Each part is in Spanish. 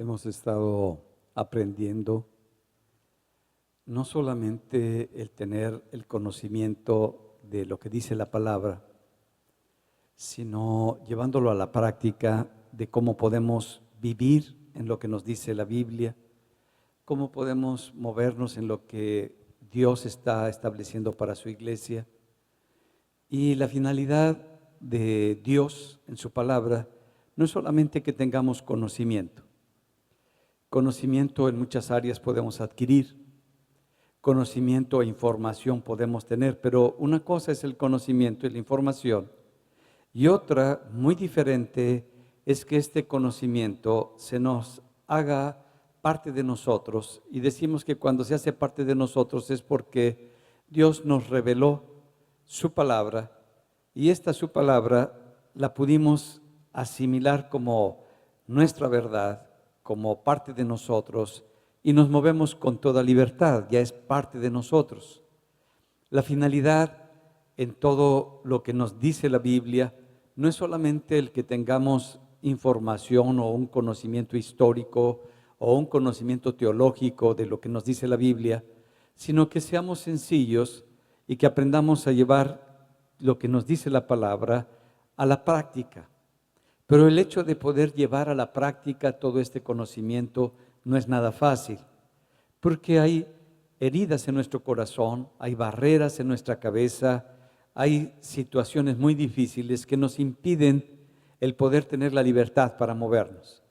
Hemos estado aprendiendo no solamente el tener el conocimiento de lo que dice la palabra, sino llevándolo a la práctica de cómo podemos vivir en lo que nos dice la Biblia, cómo podemos movernos en lo que Dios está estableciendo para su iglesia. Y la finalidad de Dios en su palabra no es solamente que tengamos conocimiento. Conocimiento en muchas áreas podemos adquirir, conocimiento e información podemos tener, pero una cosa es el conocimiento y la información, y otra muy diferente es que este conocimiento se nos haga parte de nosotros, y decimos que cuando se hace parte de nosotros es porque Dios nos reveló su palabra, y esta su palabra la pudimos asimilar como nuestra verdad, como parte de nosotros, y nos movemos con toda libertad, ya es parte de nosotros. La finalidad en todo lo que nos dice la Biblia no es solamente el que tengamos información o un conocimiento histórico o un conocimiento teológico de lo que nos dice la Biblia, sino que seamos sencillos y que aprendamos a llevar lo que nos dice la palabra a la práctica. Pero el hecho de poder llevar a la práctica todo este conocimiento no es nada fácil, porque hay heridas en nuestro corazón, hay barreras en nuestra cabeza, hay situaciones muy difíciles que nos impiden el poder tener la libertad para movernos.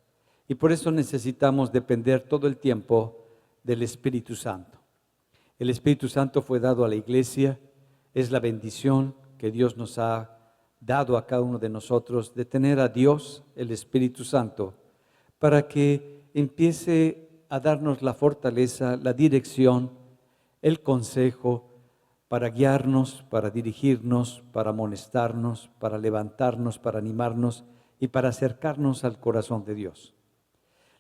Y por eso necesitamos depender todo el tiempo del Espíritu Santo. El Espíritu Santo fue dado a la iglesia, es la bendición que Dios nos ha dado a cada uno de nosotros de tener a Dios, el Espíritu Santo, para que empiece a darnos la fortaleza, la dirección, el consejo, para guiarnos, para dirigirnos, para amonestarnos, para levantarnos, para animarnos y para acercarnos al corazón de Dios.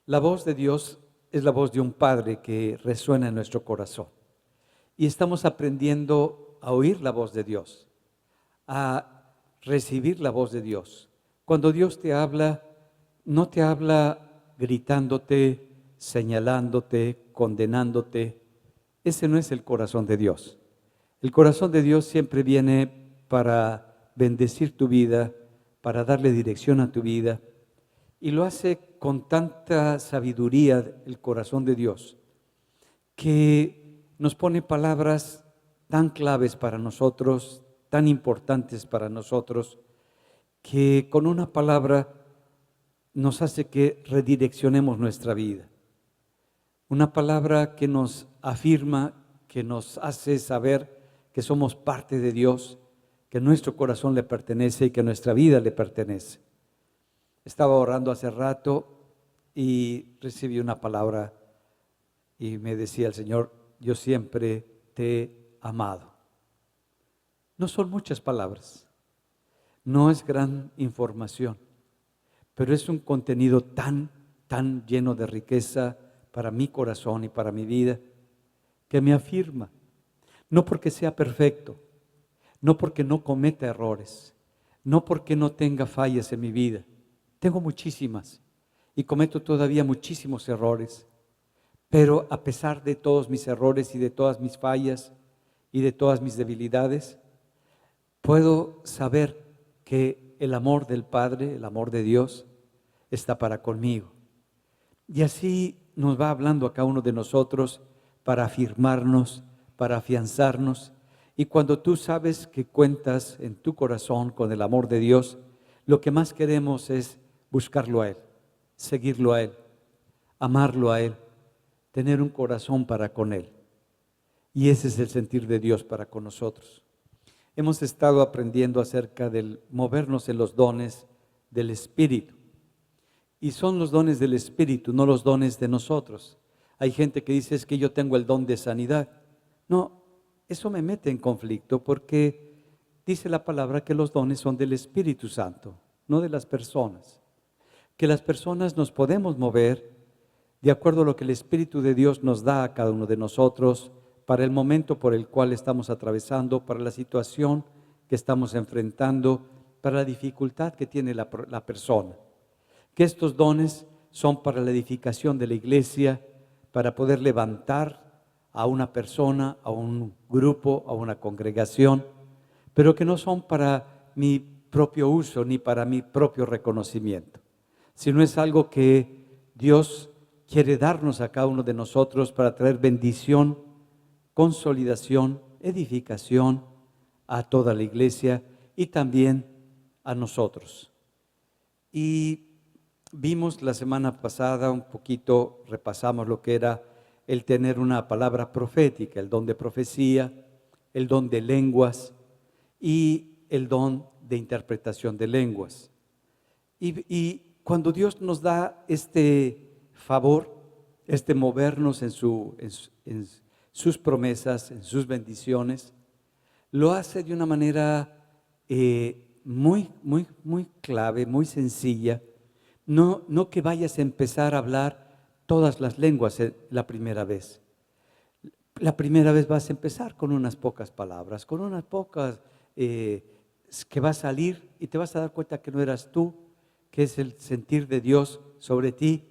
La voz de Dios es la voz de un Padre que resuena en nuestro corazón. Y estamos aprendiendo a oír la voz de Dios, a recibir la voz de Dios. Cuando Dios te habla, no te habla gritándote, señalándote, condenándote. Ese no es el corazón de Dios. El corazón de Dios siempre viene para bendecir tu vida, para darle dirección a tu vida, y lo hace con tanta sabiduría el corazón de Dios, que nos pone palabras tan claves para nosotros, tan importantes para nosotros, que con una palabra nos hace que redireccionemos nuestra vida. Una palabra que nos afirma, que nos hace saber que somos parte de Dios, que nuestro corazón le pertenece y que nuestra vida le pertenece. Estaba orando hace rato y recibí una palabra y me decía el Señor: yo siempre te he amado. No son muchas palabras, no es gran información, pero es un contenido tan lleno de riqueza para mi corazón y para mi vida, que me afirma, no porque sea perfecto, no porque no cometa errores, no porque no tenga fallas en mi vida. Tengo muchísimas y cometo todavía muchísimos errores, pero a pesar de todos mis errores y de todas mis fallas y de todas mis debilidades, puedo saber que el amor del Padre, el amor de Dios, está para conmigo. Y así nos va hablando a cada uno de nosotros para afirmarnos, para afianzarnos. Y cuando tú sabes que cuentas en tu corazón con el amor de Dios, lo que más queremos es buscarlo a Él, seguirlo a Él, amarlo a Él, tener un corazón para con Él. Y ese es el sentir de Dios para con nosotros. Hemos estado aprendiendo acerca del movernos en los dones del Espíritu. Y son los dones del Espíritu, no los dones de nosotros. Hay gente que dice: es que yo tengo el don de sanidad. No, eso me mete en conflicto, porque dice la palabra que los dones son del Espíritu Santo, no de las personas. Que las personas nos podemos mover de acuerdo a lo que el Espíritu de Dios nos da a cada uno de nosotros, para el momento por el cual estamos atravesando, para la situación que estamos enfrentando, para la dificultad que tiene la persona. Que estos dones son para la edificación de la iglesia, para poder levantar a una persona, a un grupo, a una congregación, pero que no son para mi propio uso ni para mi propio reconocimiento, sino es algo que Dios quiere darnos a cada uno de nosotros para traer bendición, consolidación, edificación a toda la iglesia y también a nosotros. Y vimos la semana pasada un poquito, repasamos lo que era el tener una palabra profética, el don de profecía, el don de lenguas y el don de interpretación de lenguas. Y cuando Dios nos da este favor, este movernos en sus promesas, en sus bendiciones, lo hace de una manera muy clave, muy sencilla. No que vayas a empezar a hablar todas las lenguas la primera vez. La primera vez vas a empezar con unas pocas palabras, con unas pocas que va a salir y te vas a dar cuenta que no eras tú, que es el sentir de Dios sobre ti,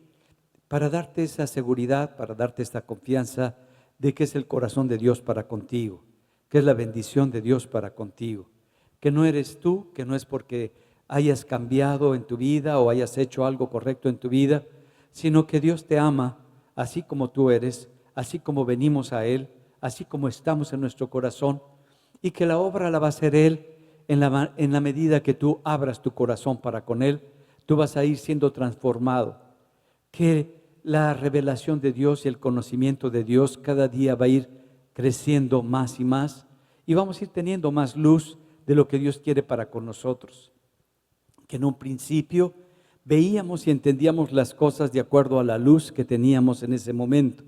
para darte esa seguridad, para darte esta confianza de que es el corazón de Dios para contigo, que es la bendición de Dios para contigo, que no eres tú, que no es porque hayas cambiado en tu vida o hayas hecho algo correcto en tu vida, sino que Dios te ama así como tú eres, así como venimos a Él, así como estamos en nuestro corazón, y que la obra la va a hacer Él en la medida que tú abras tu corazón para con Él. Tú vas a ir siendo transformado, que la revelación de Dios y el conocimiento de Dios cada día va a ir creciendo más y vamos a ir teniendo más luz de lo que Dios quiere para con nosotros. Que en un principio veíamos y entendíamos las cosas de acuerdo a la luz que teníamos en ese momento,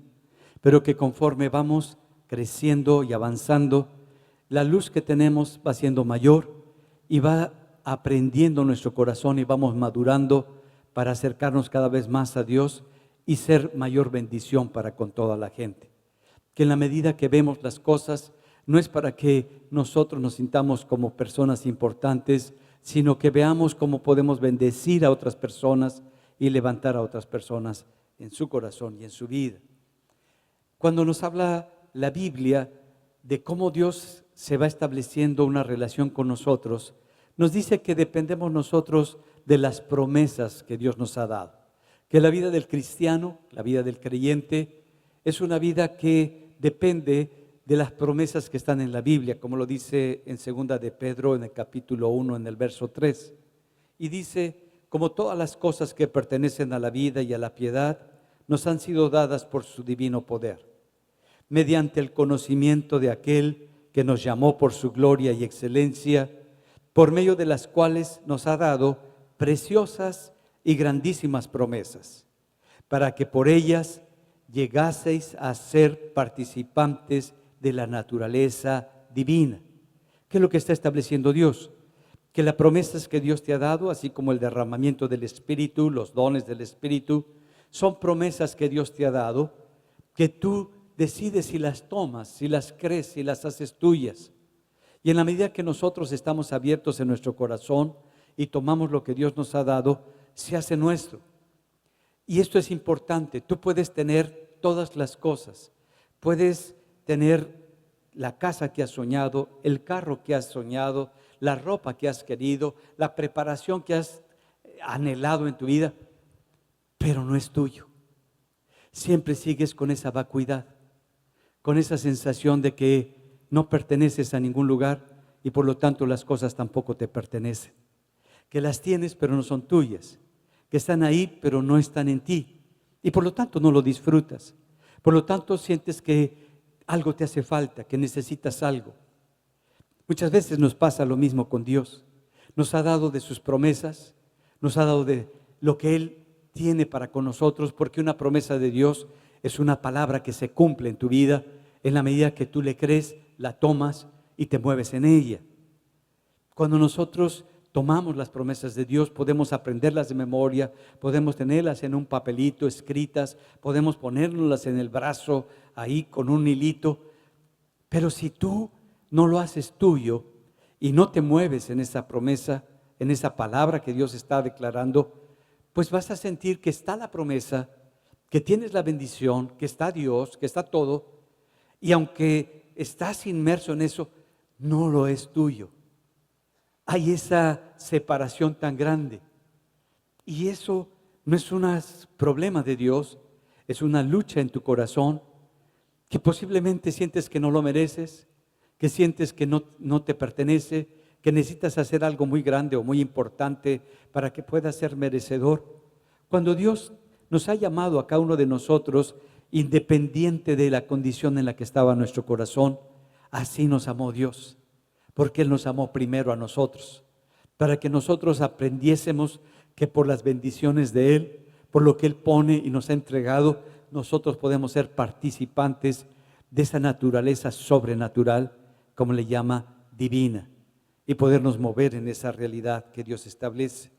pero que conforme vamos creciendo y avanzando, la luz que tenemos va siendo mayor y va aprendiendo nuestro corazón y vamos madurando para acercarnos cada vez más a Dios y ser mayor bendición para con toda la gente. Que en la medida que vemos las cosas, no es para que nosotros nos sintamos como personas importantes, sino que veamos cómo podemos bendecir a otras personas y levantar a otras personas en su corazón y en su vida. Cuando nos habla la Biblia de cómo Dios se va estableciendo una relación con nosotros, nos dice que dependemos nosotros de las promesas que Dios nos ha dado. Que la vida del cristiano, la vida del creyente, es una vida que depende de las promesas que están en la Biblia, como lo dice en 2 de Pedro, en el capítulo 1, en el verso 3. Y dice, como todas las cosas que pertenecen a la vida y a la piedad, nos han sido dadas por su divino poder, mediante el conocimiento de aquel que nos llamó por su gloria y excelencia, por medio de las cuales nos ha dado preciosas y grandísimas promesas, para que por ellas llegaseis a ser participantes de la naturaleza divina. ¿Qué es lo que está estableciendo Dios? Que las promesas que Dios te ha dado, así como el derramamiento del Espíritu, los dones del Espíritu, son promesas que Dios te ha dado, que tú decides si las tomas, si las crees, si las haces tuyas. Y en la medida que nosotros estamos abiertos en nuestro corazón y tomamos lo que Dios nos ha dado, se hace nuestro. Y esto es importante. Tú puedes tener todas las cosas. Puedes tener la casa que has soñado, el carro que has soñado, la ropa que has querido, la preparación que has anhelado en tu vida, pero no es tuyo. Siempre sigues con esa vacuidad, con esa sensación de que no perteneces a ningún lugar y por lo tanto las cosas tampoco te pertenecen. Que las tienes pero no son tuyas, que están ahí pero no están en ti y por lo tanto no lo disfrutas. Por lo tanto sientes que algo te hace falta, que necesitas algo. Muchas veces nos pasa lo mismo con Dios. Nos ha dado de sus promesas, nos ha dado de lo que Él tiene para con nosotros, porque una promesa de Dios es una palabra que se cumple en tu vida en la medida que tú le crees, la tomas y te mueves en ella. Cuando nosotros tomamos las promesas de Dios, podemos aprenderlas de memoria, podemos tenerlas en un papelito escritas, podemos ponérnoslas en el brazo ahí con un hilito, pero si tú no lo haces tuyo y no te mueves en esa promesa, en esa palabra que Dios está declarando, pues vas a sentir que está la promesa, que tienes la bendición, que está Dios, que está todo, y aunque estás inmerso en eso, no lo es tuyo. Hay esa separación tan grande. Y eso no es un problema de Dios, es una lucha en tu corazón, que posiblemente sientes que no lo mereces, que sientes que no te pertenece, que necesitas hacer algo muy grande o muy importante para que puedas ser merecedor. Cuando Dios nos ha llamado a cada uno de nosotros, independiente de la condición en la que estaba nuestro corazón, así nos amó Dios, porque Él nos amó primero a nosotros, para que nosotros aprendiésemos que por las bendiciones de Él, por lo que Él pone y nos ha entregado, nosotros podemos ser participantes de esa naturaleza sobrenatural, como le llama, divina, y podernos mover en esa realidad que Dios establece.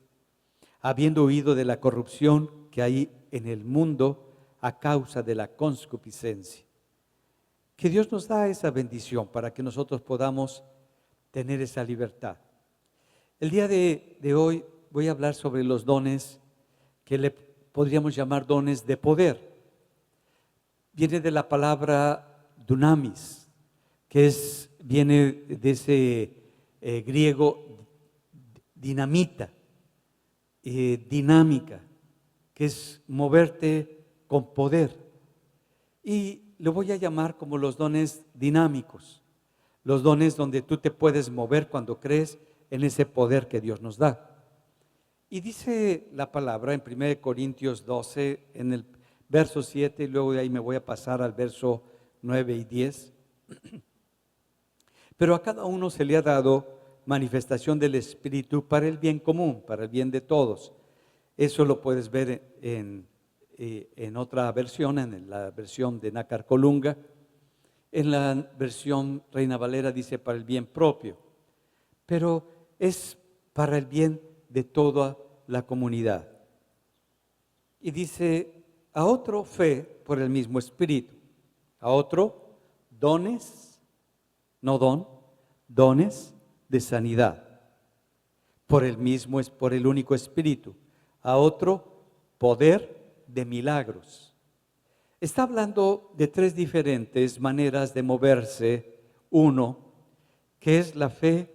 Habiendo huido de la corrupción que hay en el mundo a causa de la concupiscencia. Que Dios nos da esa bendición para que nosotros podamos tener esa libertad. El día de hoy voy a hablar sobre los dones que le podríamos llamar dones de poder. Viene de la palabra dunamis, que viene de ese griego dinamita, dinámica, que es moverte con poder. Y lo voy a llamar como los dones dinámicos, los dones donde tú te puedes mover cuando crees en ese poder que Dios nos da. Y dice la palabra en 1 Corintios 12, en el verso 7, y luego de ahí me voy a pasar al verso 9 y 10. Pero a cada uno se le ha dado manifestación del Espíritu para el bien común, para el bien de todos. Eso lo puedes ver en otra versión, en la versión de Nácar Colunga. En la versión Reina Valera dice para el bien propio, pero es para el bien de toda la comunidad. Y dice, a otro fe por el mismo Espíritu, a otro dones, no don, dones de sanidad, por el único Espíritu, a otro poder de milagros. Está hablando de tres diferentes maneras de moverse. Uno, que es la fe,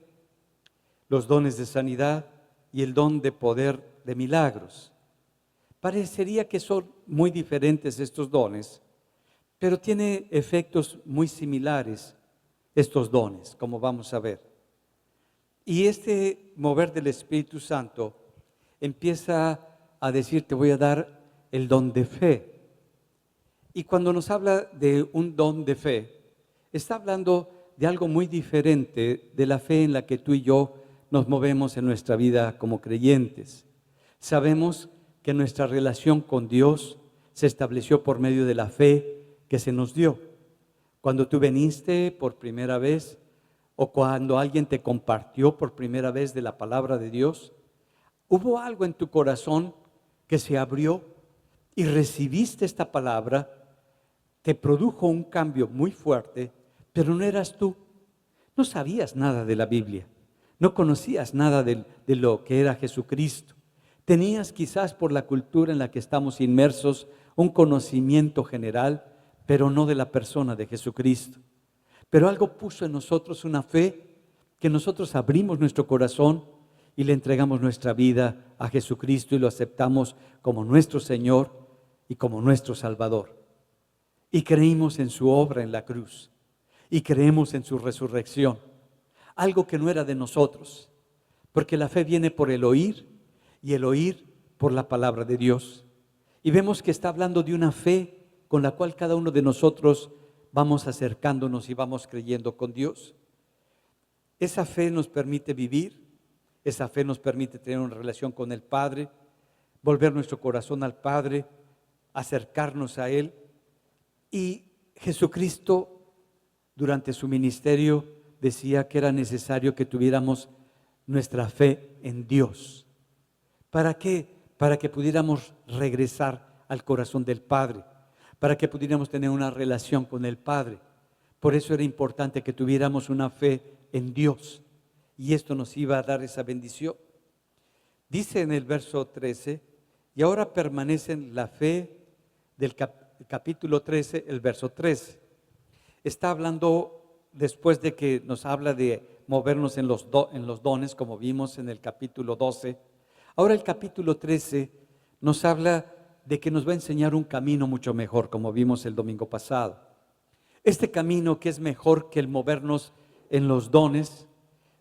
los dones de sanidad y el don de poder de milagros. Parecería que son muy diferentes estos dones, pero tiene efectos muy similares estos dones, como vamos a ver. Y este mover del Espíritu Santo empieza a decir, te voy a dar el don de fe. Y cuando nos habla de un don de fe, está hablando de algo muy diferente de la fe en la que tú y yo nos movemos en nuestra vida como creyentes. Sabemos que nuestra relación con Dios se estableció por medio de la fe que se nos dio. Cuando tú viniste por primera vez o cuando alguien te compartió por primera vez de la palabra de Dios, hubo algo en tu corazón que se abrió y recibiste esta palabra, te produjo un cambio muy fuerte, pero no eras tú. No sabías nada de la Biblia, no conocías nada de lo que era Jesucristo. Tenías quizás por la cultura en la que estamos inmersos un conocimiento general, pero no de la persona de Jesucristo. Pero algo puso en nosotros una fe que nosotros abrimos nuestro corazón y le entregamos nuestra vida a Jesucristo y lo aceptamos como nuestro Señor y como nuestro Salvador. Y creímos en su obra en la cruz y creemos en su resurrección. Algo que no era de nosotros, porque la fe viene por el oír y el oír por la palabra de Dios. Y vemos que está hablando de una fe con la cual cada uno de nosotros vamos acercándonos y vamos creyendo con Dios. Esa fe nos permite vivir, esa fe nos permite tener una relación con el Padre, volver nuestro corazón al Padre, acercarnos a Él. Y Jesucristo, durante su ministerio, decía que era necesario que tuviéramos nuestra fe en Dios. ¿Para qué? Para que pudiéramos regresar al corazón del Padre, para que pudiéramos tener una relación con el Padre. Por eso era importante que tuviéramos una fe en Dios, y esto nos iba a dar esa bendición. Dice en el verso 13, y ahora permanecen la fe del capítulo 13, el verso 13. Está hablando después de que nos habla de movernos en los dones, como vimos en el capítulo 12. Ahora el capítulo 13 nos habla de que nos va a enseñar un camino mucho mejor, como vimos el domingo pasado. Este camino, que es mejor que el movernos en los dones,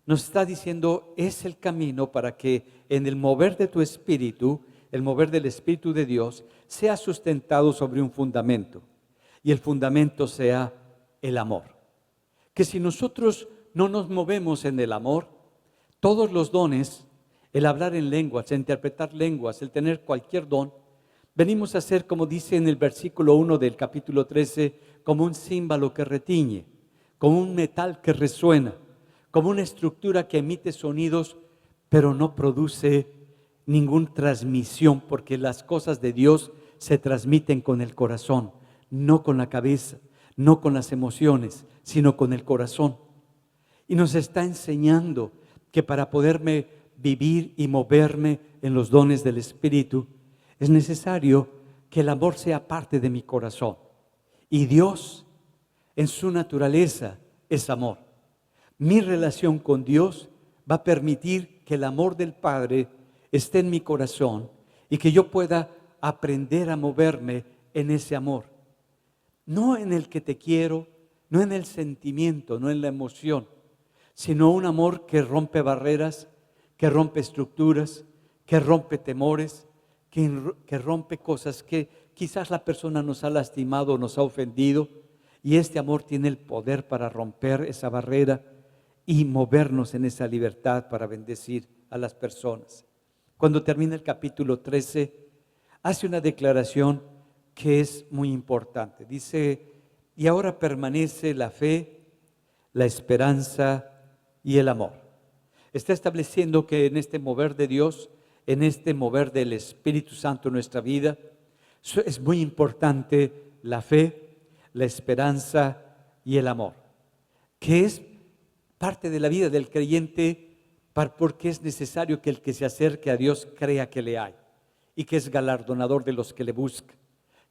nos está diciendo, es el camino para que en el mover de tu espíritu, el mover del Espíritu de Dios, sea sustentado sobre un fundamento. Y el fundamento sea el amor. Que si nosotros no nos movemos en el amor, todos los dones, el hablar en lenguas, el interpretar lenguas, el tener cualquier don, venimos a ser, como dice en el versículo 1 del capítulo 13, como un címbalo que retiñe, como un metal que resuena, como una estructura que emite sonidos, pero no produce ninguna transmisión, porque las cosas de Dios se transmiten con el corazón, no con la cabeza, no con las emociones, sino con el corazón. Y nos está enseñando que para poderme vivir y moverme en los dones del Espíritu, es necesario que el amor sea parte de mi corazón. Y Dios, en su naturaleza, es amor. Mi relación con Dios va a permitir que el amor del Padre esté en mi corazón y que yo pueda aprender a moverme en ese amor. No en el que te quiero, no en el sentimiento, no en la emoción, sino un amor que rompe barreras, que rompe estructuras, que rompe temores, que rompe cosas que quizás la persona nos ha lastimado, nos ha ofendido, y este amor tiene el poder para romper esa barrera y movernos en esa libertad para bendecir a las personas. Cuando termina el capítulo 13, hace una declaración que es muy importante. Dice, y ahora permanece la fe, la esperanza y el amor. Está estableciendo que en este mover de Dios, en este mover del Espíritu Santo en nuestra vida, es muy importante la fe, la esperanza y el amor, que es parte de la vida del creyente, porque es necesario que el que se acerque a Dios crea que le hay y que es galardonador de los que le buscan.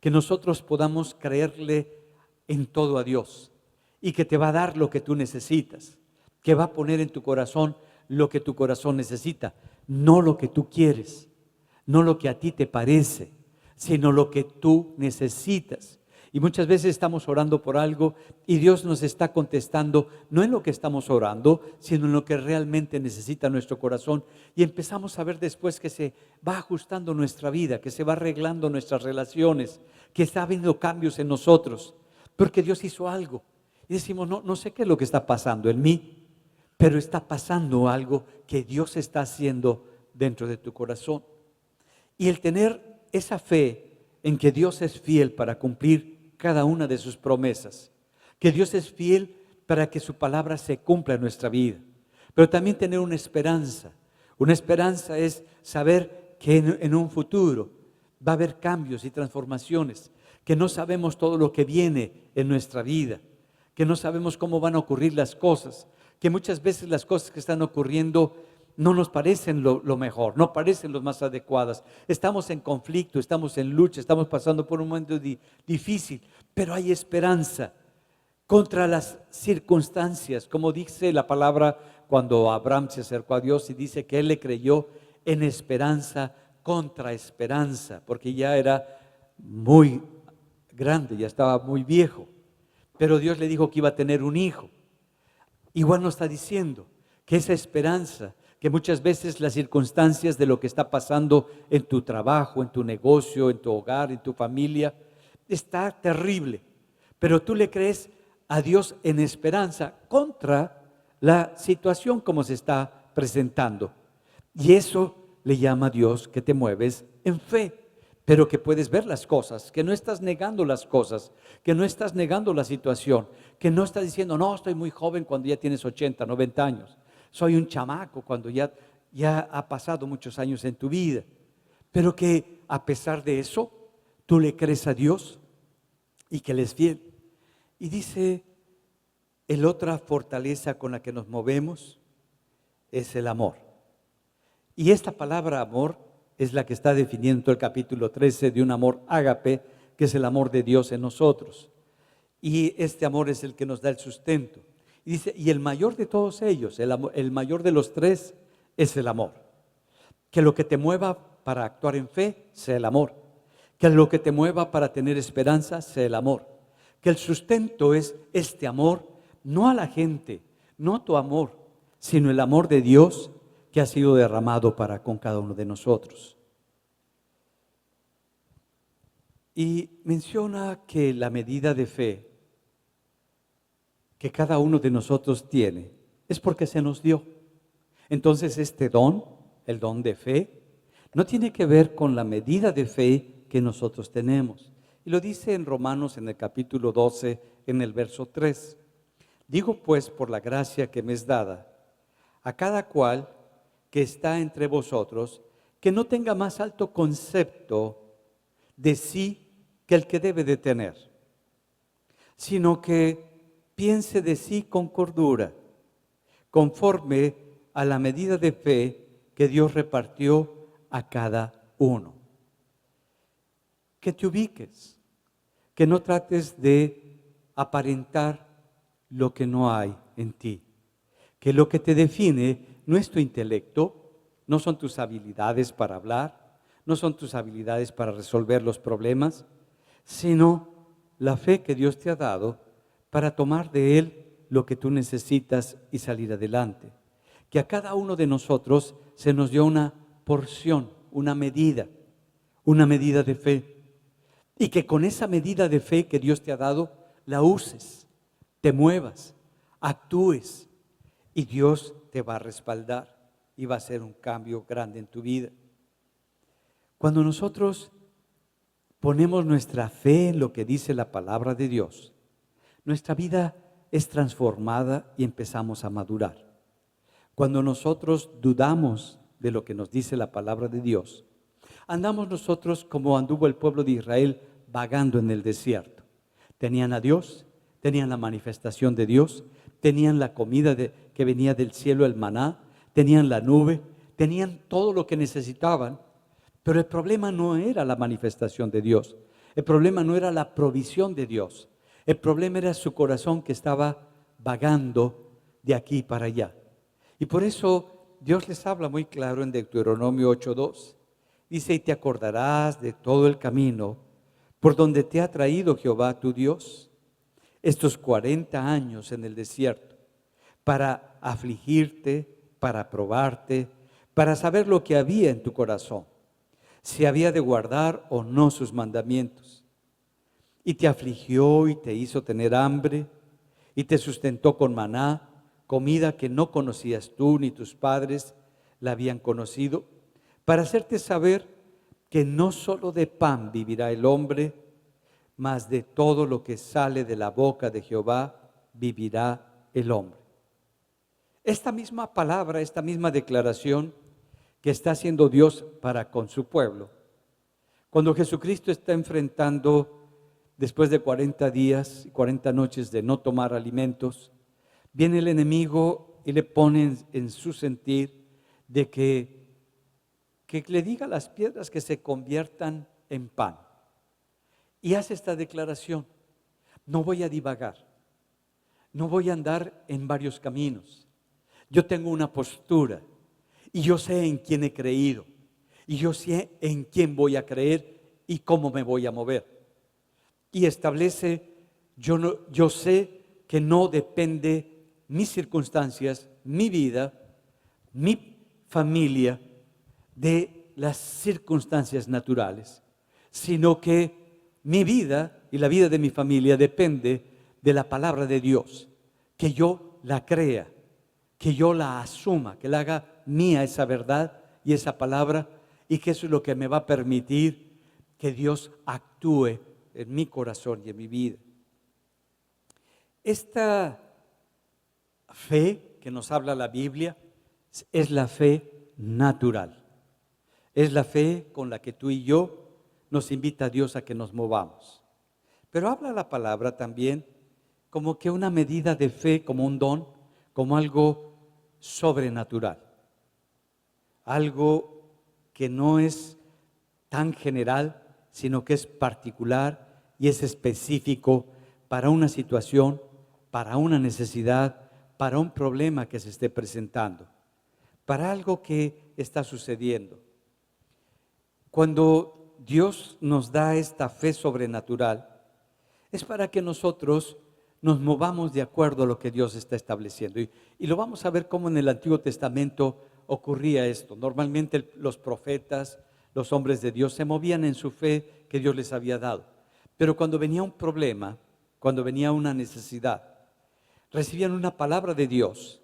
Que nosotros podamos creerle en todo a Dios y que te va a dar lo que tú necesitas, que va a poner en tu corazón lo que tu corazón necesita, no lo que tú quieres, no lo que a ti te parece, sino lo que tú necesitas. Y muchas veces estamos orando por algo y Dios nos está contestando no en lo que estamos orando, sino en lo que realmente necesita nuestro corazón. Y empezamos a ver después que se va ajustando nuestra vida, que se va arreglando nuestras relaciones, que está habiendo cambios en nosotros, porque Dios hizo algo. Y decimos, no sé qué es lo que está pasando en mí, pero está pasando algo que Dios está haciendo dentro de tu corazón. Y el tener esa fe en que Dios es fiel para cumplir cada una de sus promesas, que Dios es fiel para que su palabra se cumpla en nuestra vida, pero también tener una esperanza. Una esperanza es saber que en un futuro va a haber cambios y transformaciones, que no sabemos todo lo que viene en nuestra vida, que no sabemos cómo van a ocurrir las cosas, que muchas veces las cosas que están ocurriendo no nos parecen lo mejor, no parecen los más adecuadas. Estamos en conflicto, estamos en lucha, estamos pasando por un momento difícil, pero hay esperanza contra las circunstancias. Como dice la palabra cuando Abraham se acercó a Dios y dice que él le creyó en esperanza contra esperanza, porque ya era muy grande, ya estaba muy viejo, pero Dios le dijo que iba a tener un hijo. Igual nos está diciendo que esa esperanza, que muchas veces las circunstancias de lo que está pasando en tu trabajo, en tu negocio, en tu hogar, en tu familia, está terrible, pero tú le crees a Dios en esperanza contra la situación como se está presentando. Y eso le llama a Dios que te mueves en fe, pero que puedes ver las cosas, que no estás negando las cosas, que no estás negando la situación, que no estás diciendo, no, estoy muy joven cuando ya tienes 80, 90 años. Soy un chamaco cuando ya ha pasado muchos años en tu vida, pero que a pesar de eso, tú le crees a Dios y que Él es fiel. Y dice, el otra fortaleza con la que nos movemos es el amor. Y esta palabra amor es la que está definiendo el capítulo 13 de un amor ágape, que es el amor de Dios en nosotros. Y este amor es el que nos da el sustento. Y dice, y el mayor de todos ellos, el mayor de los tres, es el amor. Que lo que te mueva para actuar en fe sea el amor. Que lo que te mueva para tener esperanza sea el amor. Que el sustento es este amor, no a la gente, no tu amor, sino el amor de Dios que ha sido derramado para con cada uno de nosotros. Y menciona que la medida de fe que cada uno de nosotros tiene es porque se nos dio. Entonces este don, el don de fe, no tiene que ver con la medida de fe que nosotros tenemos. Y lo dice en Romanos en el capítulo 12, en el verso 3. Digo pues por la gracia que me es dada, a cada cual que está entre vosotros, que no tenga más alto concepto de sí que el que debe de tener, sino que piense de sí con cordura, conforme a la medida de fe que Dios repartió a cada uno. Que te ubiques, que no trates de aparentar lo que no hay en ti, que lo que te define no es tu intelecto, no son tus habilidades para hablar, no son tus habilidades para resolver los problemas, sino la fe que Dios te ha dado para tomar de Él lo que tú necesitas y salir adelante. Que a cada uno de nosotros se nos dio una porción, una medida de fe. Y que con esa medida de fe que Dios te ha dado, la uses, te muevas, actúes, y Dios te va a respaldar y va a hacer un cambio grande en tu vida. Cuando nosotros ponemos nuestra fe en lo que dice la palabra de Dios, nuestra vida es transformada y empezamos a madurar. Cuando nosotros dudamos de lo que nos dice la palabra de Dios, andamos nosotros como anduvo el pueblo de Israel vagando en el desierto. Tenían a Dios, tenían la manifestación de Dios, tenían la comida que venía del cielo, el maná, tenían la nube, tenían todo lo que necesitaban, pero el problema no era la manifestación de Dios, el problema no era la provisión de Dios, el problema era su corazón que estaba vagando de aquí para allá. Y por eso Dios les habla muy claro en Deuteronomio 8:2. Dice, y te acordarás de todo el camino por donde te ha traído Jehová tu Dios estos 40 años en el desierto, para afligirte, para probarte, para saber lo que había en tu corazón, si había de guardar o no sus mandamientos. Y te afligió y te hizo tener hambre, y te sustentó con maná, comida que no conocías tú ni tus padres la habían conocido, para hacerte saber que no solo de pan vivirá el hombre, mas de todo lo que sale de la boca de Jehová vivirá el hombre. Esta misma palabra, esta misma declaración que está haciendo Dios para con su pueblo, cuando Jesucristo está enfrentando, después de 40 días y 40 noches de no tomar alimentos, viene el enemigo y le pone en su sentir de que le diga a las piedras que se conviertan en pan. Y hace esta declaración: no voy a divagar, no voy a andar en varios caminos. Yo tengo una postura y yo sé en quién he creído y yo sé en quién voy a creer y cómo me voy a mover. Y establece, yo sé que no depende mis circunstancias, mi vida, mi familia de las circunstancias naturales, sino que mi vida y la vida de mi familia depende de la palabra de Dios, que yo la crea, que yo la asuma, que la haga mía esa verdad y esa palabra, y que eso es lo que me va a permitir que Dios actúe en mi corazón y en mi vida. Esta fe que nos habla la Biblia es la fe natural. Es la fe con la que tú y yo nos invita a Dios a que nos movamos. Pero habla la palabra también como que una medida de fe, como un don, como algo sobrenatural. Algo que no es tan general, sino que es particular y es específico para una situación, para una necesidad, para un problema que se esté presentando, para algo que está sucediendo. Cuando Dios nos da esta fe sobrenatural, es para que nosotros nos movamos de acuerdo a lo que Dios está estableciendo. Y lo vamos a ver cómo en el Antiguo Testamento ocurría esto. Normalmente los profetas, los hombres de Dios, se movían en su fe que Dios les había dado. Pero cuando venía un problema, cuando venía una necesidad, recibían una palabra de Dios.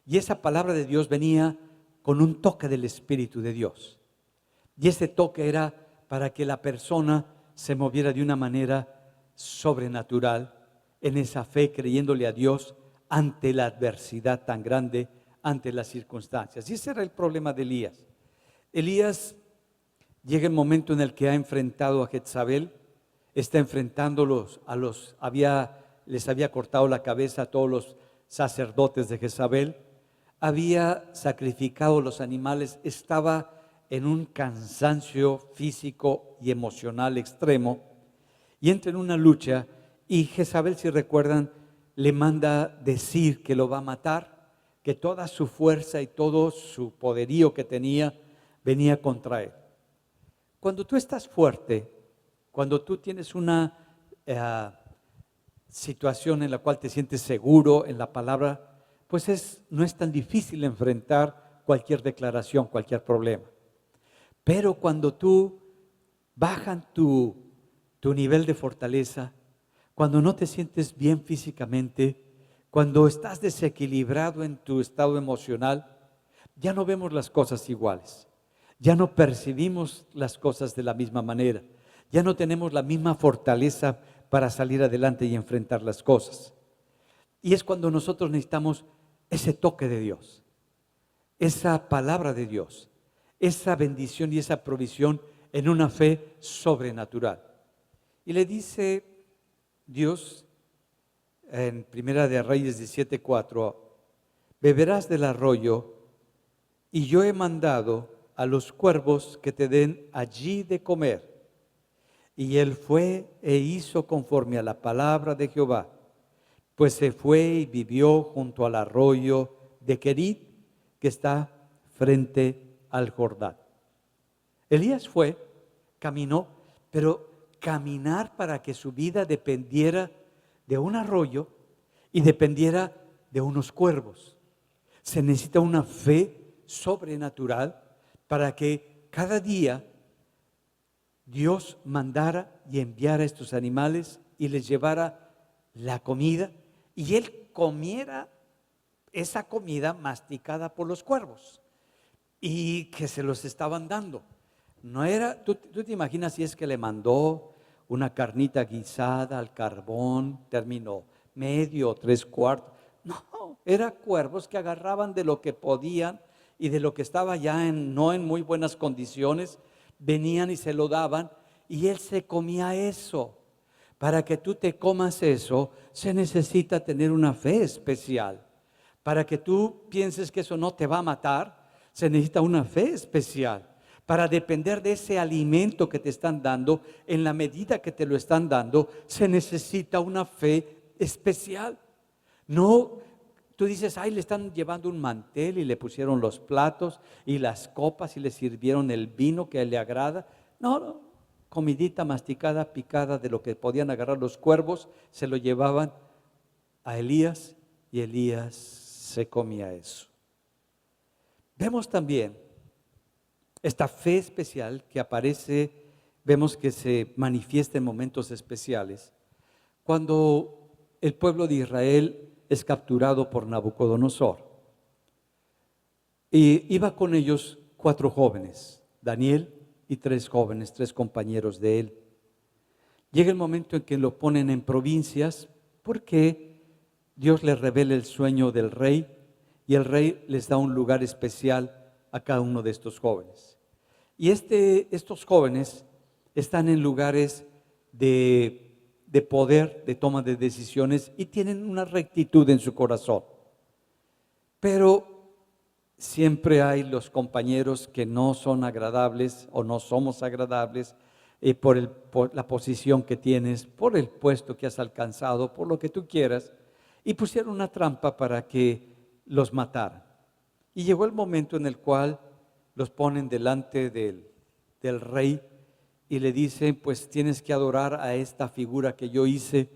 Y esa palabra de Dios venía con un toque del Espíritu de Dios. Y ese toque era para que la persona se moviera de una manera sobrenatural en esa fe, creyéndole a Dios ante la adversidad tan grande, ante las circunstancias. Y ese era el problema de Elías. Elías llega el momento en el que ha enfrentado a Jezabel, está enfrentándolos les había cortado la cabeza a todos los sacerdotes de Jezabel, había sacrificado los animales, estaba en un cansancio físico y emocional extremo, y entra en una lucha, y Jezabel, si recuerdan, le manda decir que lo va a matar, que toda su fuerza y todo su poderío que tenía venía contra él. Cuando tú estás fuerte, cuando tú tienes una situación en la cual te sientes seguro en la palabra, pues no es tan difícil enfrentar cualquier declaración, cualquier problema. Pero cuando tú bajan tu nivel de fortaleza, cuando no te sientes bien físicamente, cuando estás desequilibrado en tu estado emocional, ya no vemos las cosas iguales, ya no percibimos las cosas de la misma manera, ya no tenemos la misma fortaleza para salir adelante y enfrentar las cosas. Y es cuando nosotros necesitamos ese toque de Dios, esa palabra de Dios, esa bendición y esa provisión en una fe sobrenatural. Y le dice Dios en Primera de Reyes 17:4, beberás del arroyo y yo he mandado a los cuervos que te den allí de comer. Y él fue e hizo conforme a la palabra de Jehová, pues se fue y vivió junto al arroyo de Querit, que está frente al Jordán. Elías fue, caminó, pero caminar para que su vida dependiera de un arroyo y dependiera de unos cuervos. Se necesita una fe sobrenatural para que cada día Dios mandara y enviara estos animales y les llevara la comida y él comiera esa comida masticada por los cuervos y que se los estaban dando. No era, tú te imaginas si es que le mandó una carnita guisada al carbón, terminó medio, 3/4. No, eran cuervos que agarraban de lo que podían y de lo que estaba ya no en muy buenas condiciones, venían y se lo daban y él se comía eso. Para que tú te comas eso, se necesita tener una fe especial. Para que tú pienses que eso no te va a matar, se necesita una fe especial. Para depender de ese alimento que te están dando, en la medida que te lo están dando, se necesita una fe especial. No, tú dices, ay, le están llevando un mantel y le pusieron los platos y las copas y le sirvieron el vino que le agrada. No, comidita masticada, picada de lo que podían agarrar los cuervos, se lo llevaban a Elías y Elías se comía eso. Vemos también esta fe especial que aparece, vemos que se manifiesta en momentos especiales. Cuando el pueblo de Israel es capturado por Nabucodonosor, y iba con ellos 4 jóvenes, Daniel y 3 jóvenes, 3 compañeros de él. Llega el momento en que lo ponen en provincias porque Dios les revela el sueño del rey y el rey les da un lugar especial a cada uno de estos jóvenes. Y estos jóvenes están en lugares de poder, de toma de decisiones y tienen una rectitud en su corazón. Pero siempre hay los compañeros que no son agradables o no somos agradables por la posición que tienes, por el puesto que has alcanzado, por lo que tú quieras, y pusieron una trampa para que los mataran. Y llegó el momento en el cual los ponen delante del rey y le dicen, pues tienes que adorar a esta figura que yo hice.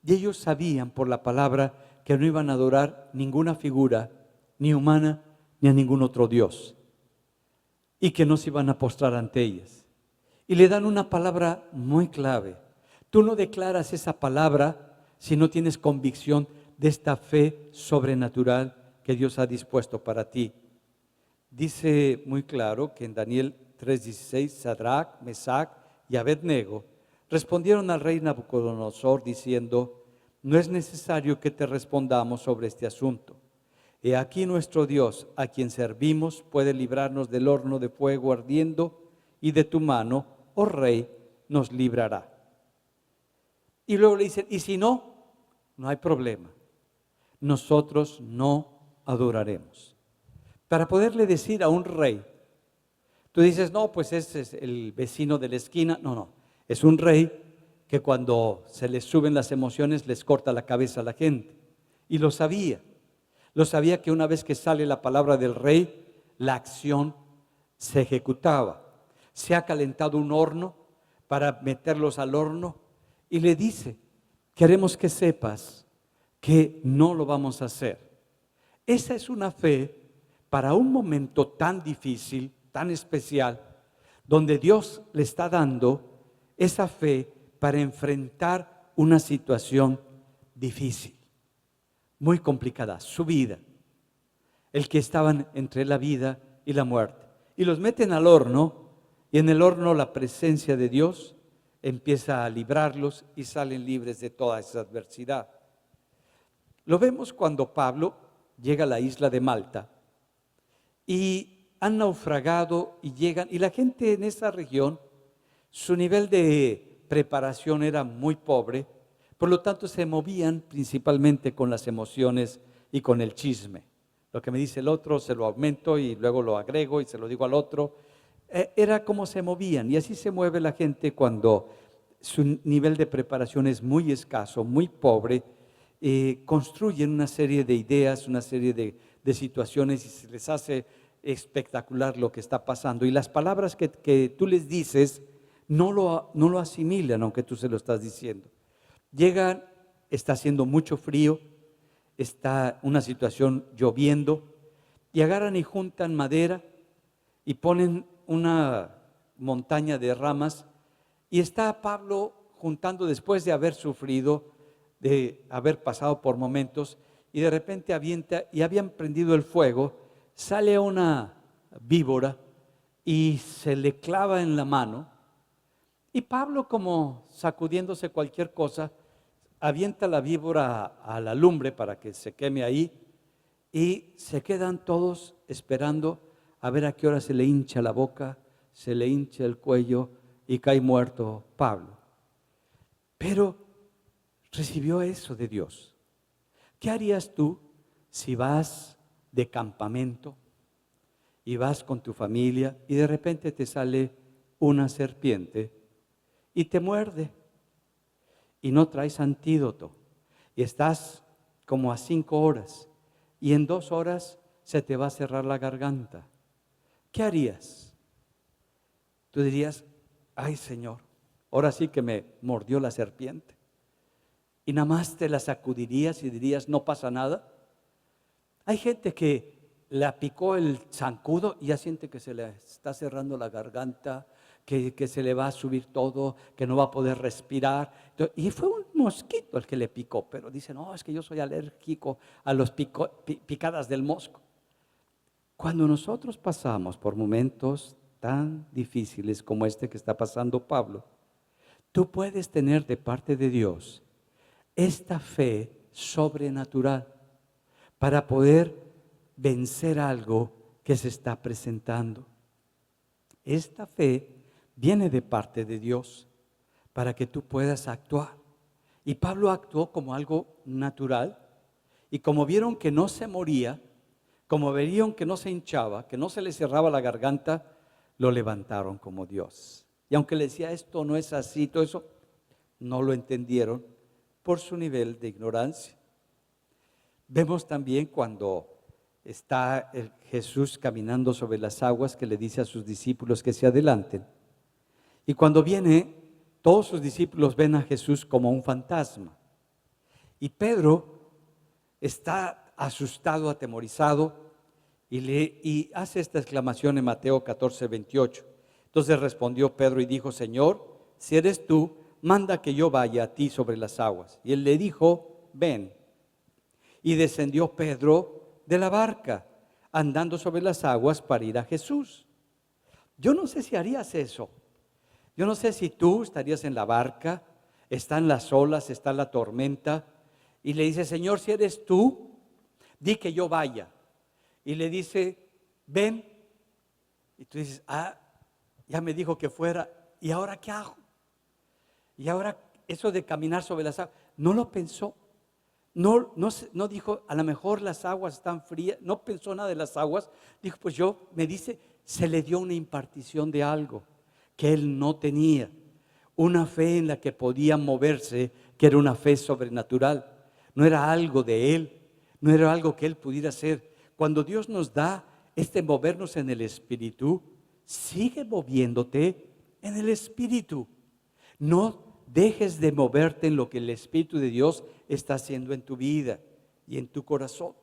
Y ellos sabían por la palabra que no iban a adorar ninguna figura, ni humana, ni a ningún otro Dios, y que no se iban a postrar ante ellas. Y le dan una palabra muy clave. Tú no declaras esa palabra si no tienes convicción de esta fe sobrenatural que Dios ha dispuesto para ti. Dice muy claro que en Daniel 3:16, Sadrach, Mesach y Abednego respondieron al rey Nabucodonosor diciendo, no es necesario que te respondamos sobre este asunto. He aquí nuestro Dios, a quien servimos, puede librarnos del horno de fuego ardiendo, y de tu mano, oh rey, nos librará. Y luego le dicen, y si no, no hay problema. Nosotros no adoraremos. Para poderle decir a un rey, tú dices, no, pues ese es el vecino de la esquina. No, es un rey que cuando se les suben las emociones les corta la cabeza a la gente. Y lo sabía que una vez que sale la palabra del rey, la acción se ejecutaba. Se ha calentado un horno para meterlos al horno y le dice, queremos que sepas que no lo vamos a hacer. Esa es una fe para un momento tan difícil, tan especial, donde Dios le está dando esa fe para enfrentar una situación difícil, muy complicada, su vida. El que estaban entre la vida y la muerte. Y los meten al horno, y en el horno la presencia de Dios empieza a librarlos y salen libres de toda esa adversidad. Lo vemos cuando Pablo llega a la isla de Malta y han naufragado y llegan, y la gente en esa región, su nivel de preparación era muy pobre, por lo tanto se movían principalmente con las emociones y con el chisme. Lo que me dice el otro se lo aumento y luego lo agrego y se lo digo al otro. Era como se movían, y así se mueve la gente cuando su nivel de preparación es muy escaso, muy pobre. Construyen una serie de ideas, una serie de situaciones, y se les hace espectacular lo que está pasando. Y las palabras que tú les dices no lo asimilan, aunque tú se lo estás diciendo. Llegan, está haciendo mucho frío, está una situación lloviendo, y agarran y juntan madera y ponen una montaña de ramas, y está Pablo juntando después de haber sufrido, de haber pasado por momentos, y de repente avienta, y habían prendido el fuego, sale una víbora y se le clava en la mano, y Pablo, como sacudiéndose cualquier cosa, avienta la víbora a la lumbre para que se queme ahí, y se quedan todos esperando a ver a qué hora se le hincha la boca, se le hincha el cuello y cae muerto Pablo. Pero recibió eso de Dios. ¿Qué harías tú si vas de campamento y vas con tu familia y de repente te sale una serpiente y te muerde y no traes antídoto y estás como a 5 horas y en 2 horas se te va a cerrar la garganta? ¿Qué harías? Tú dirías, ay Señor, ahora sí que me mordió la serpiente. Y nada más te la sacudirías y dirías, no pasa nada. Hay gente que la picó el zancudo y ya siente que se le está cerrando la garganta, que se le va a subir todo, que no va a poder respirar. Y fue un mosquito el que le picó, pero dice, no, es que yo soy alérgico a las picadas del mosco. Cuando nosotros pasamos por momentos tan difíciles como este que está pasando Pablo, tú puedes tener de parte de Dios esta fe sobrenatural para poder vencer algo que se está presentando. Esta fe viene de parte de Dios para que tú puedas actuar. Y Pablo actuó como algo natural, y como vieron que no se moría, Como veían que no se hinchaba, que no se le cerraba la garganta, lo levantaron como Dios. Y aunque le decía esto no es así, todo eso, no lo entendieron por su nivel de ignorancia. Vemos también cuando está Jesús caminando sobre las aguas, que le dice a sus discípulos que se adelanten. Y cuando viene, todos sus discípulos ven a Jesús como un fantasma. Y Pedro está asustado, atemorizado, y hace esta exclamación en Mateo 14:28. Entonces respondió Pedro y dijo: Señor, si eres tú, manda que yo vaya a ti sobre las aguas. Y él le dijo: ven. Y descendió Pedro de la barca, andando sobre las aguas para ir a Jesús. Yo no sé si harías eso. Yo no sé si tú estarías en la barca, están las olas, está la tormenta, y le dice: Señor, si eres tú, di que yo vaya. Y le dice: ven. Y tú dices: ya me dijo que fuera, ¿y ahora qué hago? Y ahora eso de caminar sobre las aguas, no lo pensó. No dijo, a lo mejor las aguas están frías, no pensó nada de las aguas. Dijo: pues me dice, se le dio una impartición de algo que él no tenía, una fe en la que podía moverse, que era una fe sobrenatural. No era algo de él, no era algo que él pudiera hacer. Cuando Dios nos da este movernos en el Espíritu, sigue moviéndote en el Espíritu. No dejes de moverte en lo que el Espíritu de Dios está haciendo en tu vida y en tu corazón.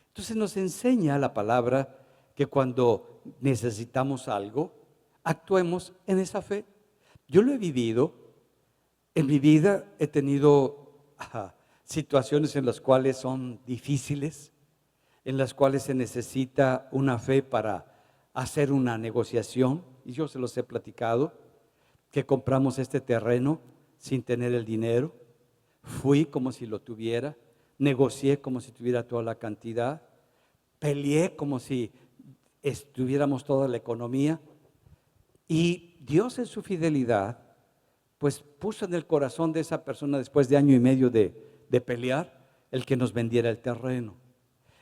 Entonces nos enseña la palabra que cuando necesitamos algo, actuemos en esa fe. Yo lo he vivido. En mi vida he tenido situaciones en las cuales son difíciles, en las cuales se necesita una fe para hacer una negociación, y yo se los he platicado, que compramos este terreno sin tener el dinero. Fui como si lo tuviera, negocié como si tuviera toda la cantidad, peleé como si estuviéramos toda la economía, y Dios en su fidelidad pues puso en el corazón de esa persona, después de año y medio de pelear, el que nos vendiera el terreno.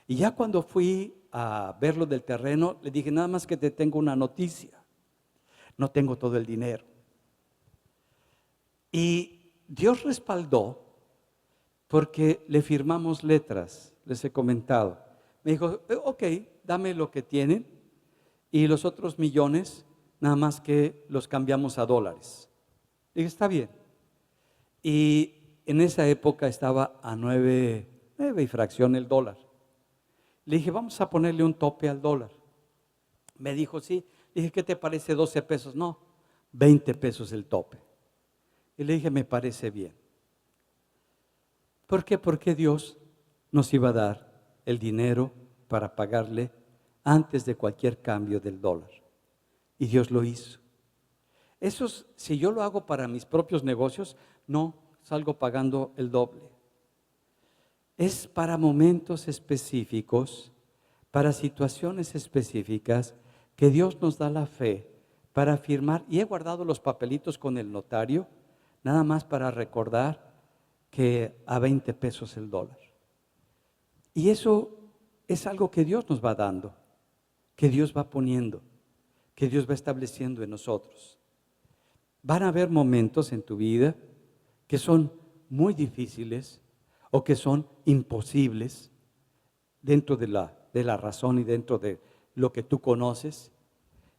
Y ya cuando fui a ver lo del terreno, le dije: nada más que te tengo una noticia, no tengo todo el dinero. Y Dios respaldó, porque le firmamos letras, les he comentado. Me dijo: ok, dame lo que tienen, y los otros millones, nada más que los cambiamos a dólares. Dije: está bien. Y en esa época estaba a 9 y fracción el dólar. Le dije: vamos a ponerle un tope al dólar. Me dijo: sí. Dije: ¿qué te parece 12 pesos? No, 20 pesos el tope. Y le dije: me parece bien. ¿Por qué? Porque Dios nos iba a dar el dinero para pagarle antes de cualquier cambio del dólar. Y Dios lo hizo. Eso, si yo lo hago para mis propios negocios, no salgo pagando el doble. Es para momentos específicos, para situaciones específicas, que Dios nos da la fe para firmar. Y he guardado los papelitos con el notario, nada más para recordar que a 20 pesos el dólar. Y eso es algo que Dios nos va dando, que Dios va poniendo, que Dios va estableciendo en nosotros. Van a haber momentos en tu vida que son muy difíciles o que son imposibles dentro de la razón y dentro de lo que tú conoces,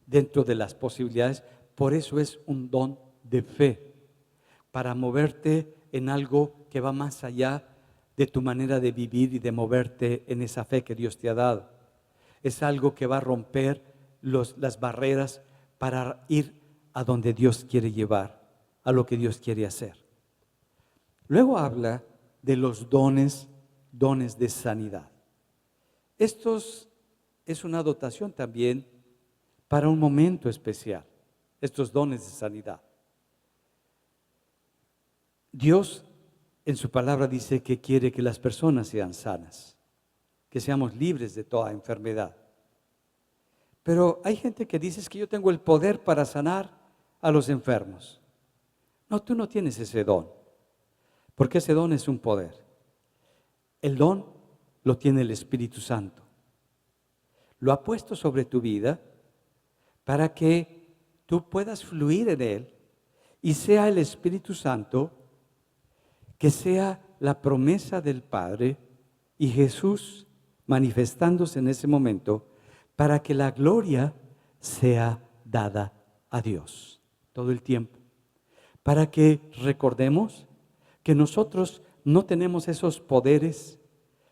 dentro de las posibilidades. Por eso es un don de fe, para moverte en algo que va más allá de tu manera de vivir y de moverte en esa fe que Dios te ha dado. Es algo que va a romper las barreras para ir a donde Dios quiere llevar, a lo que Dios quiere hacer. Luego habla de los dones de sanidad. Estos es una dotación también para un momento especial, estos dones de sanidad. Dios en su palabra dice que quiere que las personas sean sanas, que seamos libres de toda enfermedad. Pero hay gente que dice: es que yo tengo el poder para sanar a los enfermos. No, tú no tienes ese don, porque ese don es un poder. El don lo tiene el Espíritu Santo. lo ha puesto sobre tu vida para que tú puedas fluir en Él y sea el Espíritu Santo, que sea la promesa del Padre y Jesús manifestándose en ese momento para que la gloria sea dada a Dios todo el tiempo. Para que recordemos que nosotros no tenemos esos poderes,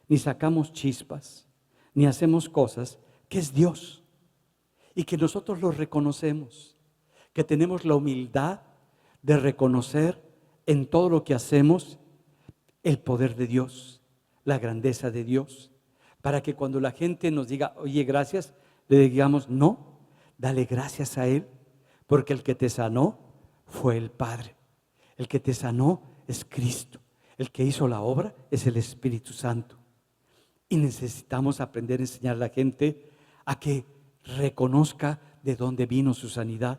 ni sacamos chispas, ni hacemos cosas, que es Dios. Y que nosotros lo reconocemos, que tenemos la humildad de reconocer en todo lo que hacemos el poder de Dios, la grandeza de Dios, para que cuando la gente nos diga, oye, gracias, le digamos, no, dale gracias a Él, porque el que te sanó fue el Padre, el que te sanó es Cristo, el que hizo la obra es el Espíritu Santo. Y necesitamos aprender a enseñar a la gente a que reconozca de dónde vino su sanidad,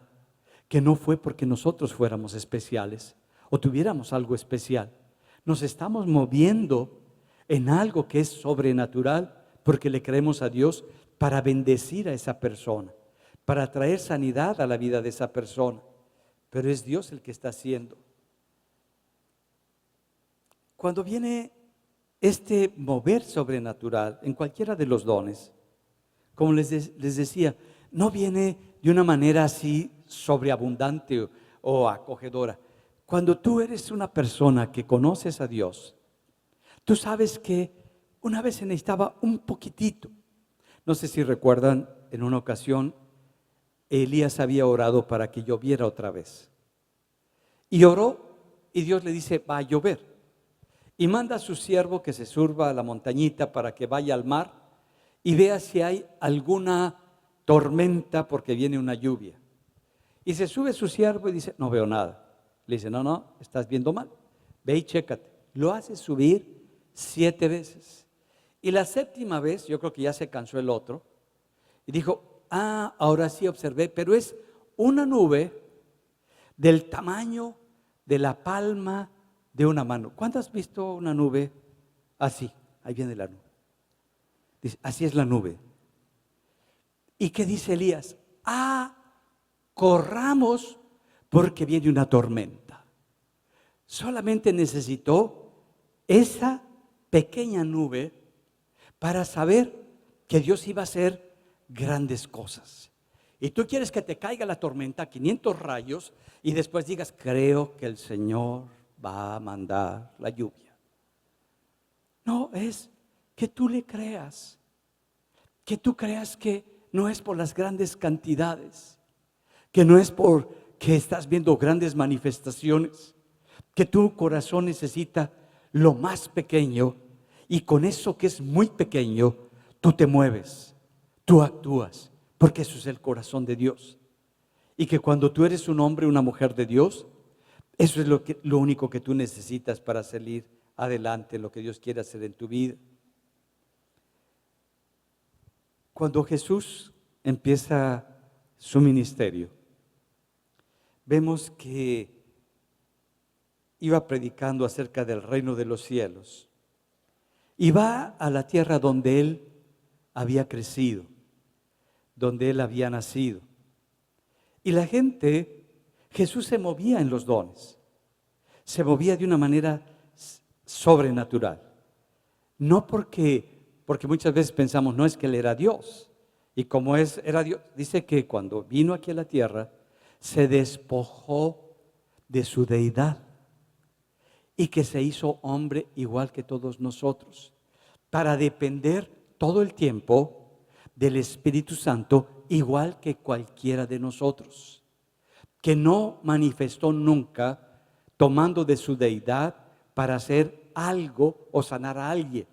que no fue porque nosotros fuéramos especiales o tuviéramos algo especial. Nos estamos moviendo en algo que es sobrenatural porque le creemos a Dios para bendecir a esa persona, para traer sanidad a la vida de esa persona. Pero es Dios el que está haciendo. Cuando viene este mover sobrenatural en cualquiera de los dones, como les decía, no viene de una manera así sobreabundante o acogedora. Cuando tú eres una persona que conoces a Dios, tú sabes que una vez se necesitaba un poquitito. No sé si recuerdan, en una ocasión, Elías había orado para que lloviera otra vez. Y oró y Dios le dice, va a llover. Y manda a su siervo que se suba a la montañita para que vaya al mar y vea si hay alguna tormenta porque viene una lluvia. Y se sube su siervo y dice, no veo nada. Le dice, no, estás viendo mal. Ve y chécate. Lo hace subir 7 veces. Y la 7ª vez, yo creo que ya se cansó el otro, y dijo, ahora sí observé, pero es una nube del tamaño de la palma de una mano. ¿Cuándo has visto una nube así? Ahí viene la nube. Dice, así es la nube. ¿Y qué dice Elías? Corramos porque viene una tormenta. Solamente necesitó esa pequeña nube para saber que Dios iba a hacer grandes cosas. Y tú quieres que te caiga la tormenta, 500 rayos, y después digas, creo que el Señor va a mandar la lluvia. No, es que tú le creas, que tú creas que no es por las grandes cantidades, que no es porque estás viendo grandes manifestaciones, que tu corazón necesita lo más pequeño y con eso que es muy pequeño, tú te mueves, tú actúas, porque eso es el corazón de Dios. Y que cuando tú eres un hombre, una mujer de Dios, eso es lo único que tú necesitas para salir adelante en lo que Dios quiere hacer en tu vida. Cuando Jesús empieza su ministerio, vemos que iba predicando acerca del reino de los cielos y va a la tierra donde Él había crecido, donde Él había nacido. Y la gente, Jesús se movía en los dones, se movía de una manera sobrenatural. No porque muchas veces pensamos, no es que Él era Dios. Y como era Dios, dice que cuando vino aquí a la tierra, se despojó de su deidad y que se hizo hombre igual que todos nosotros, para depender todo el tiempo del Espíritu Santo igual que cualquiera de nosotros, que no manifestó nunca tomando de su deidad para hacer algo o sanar a alguien,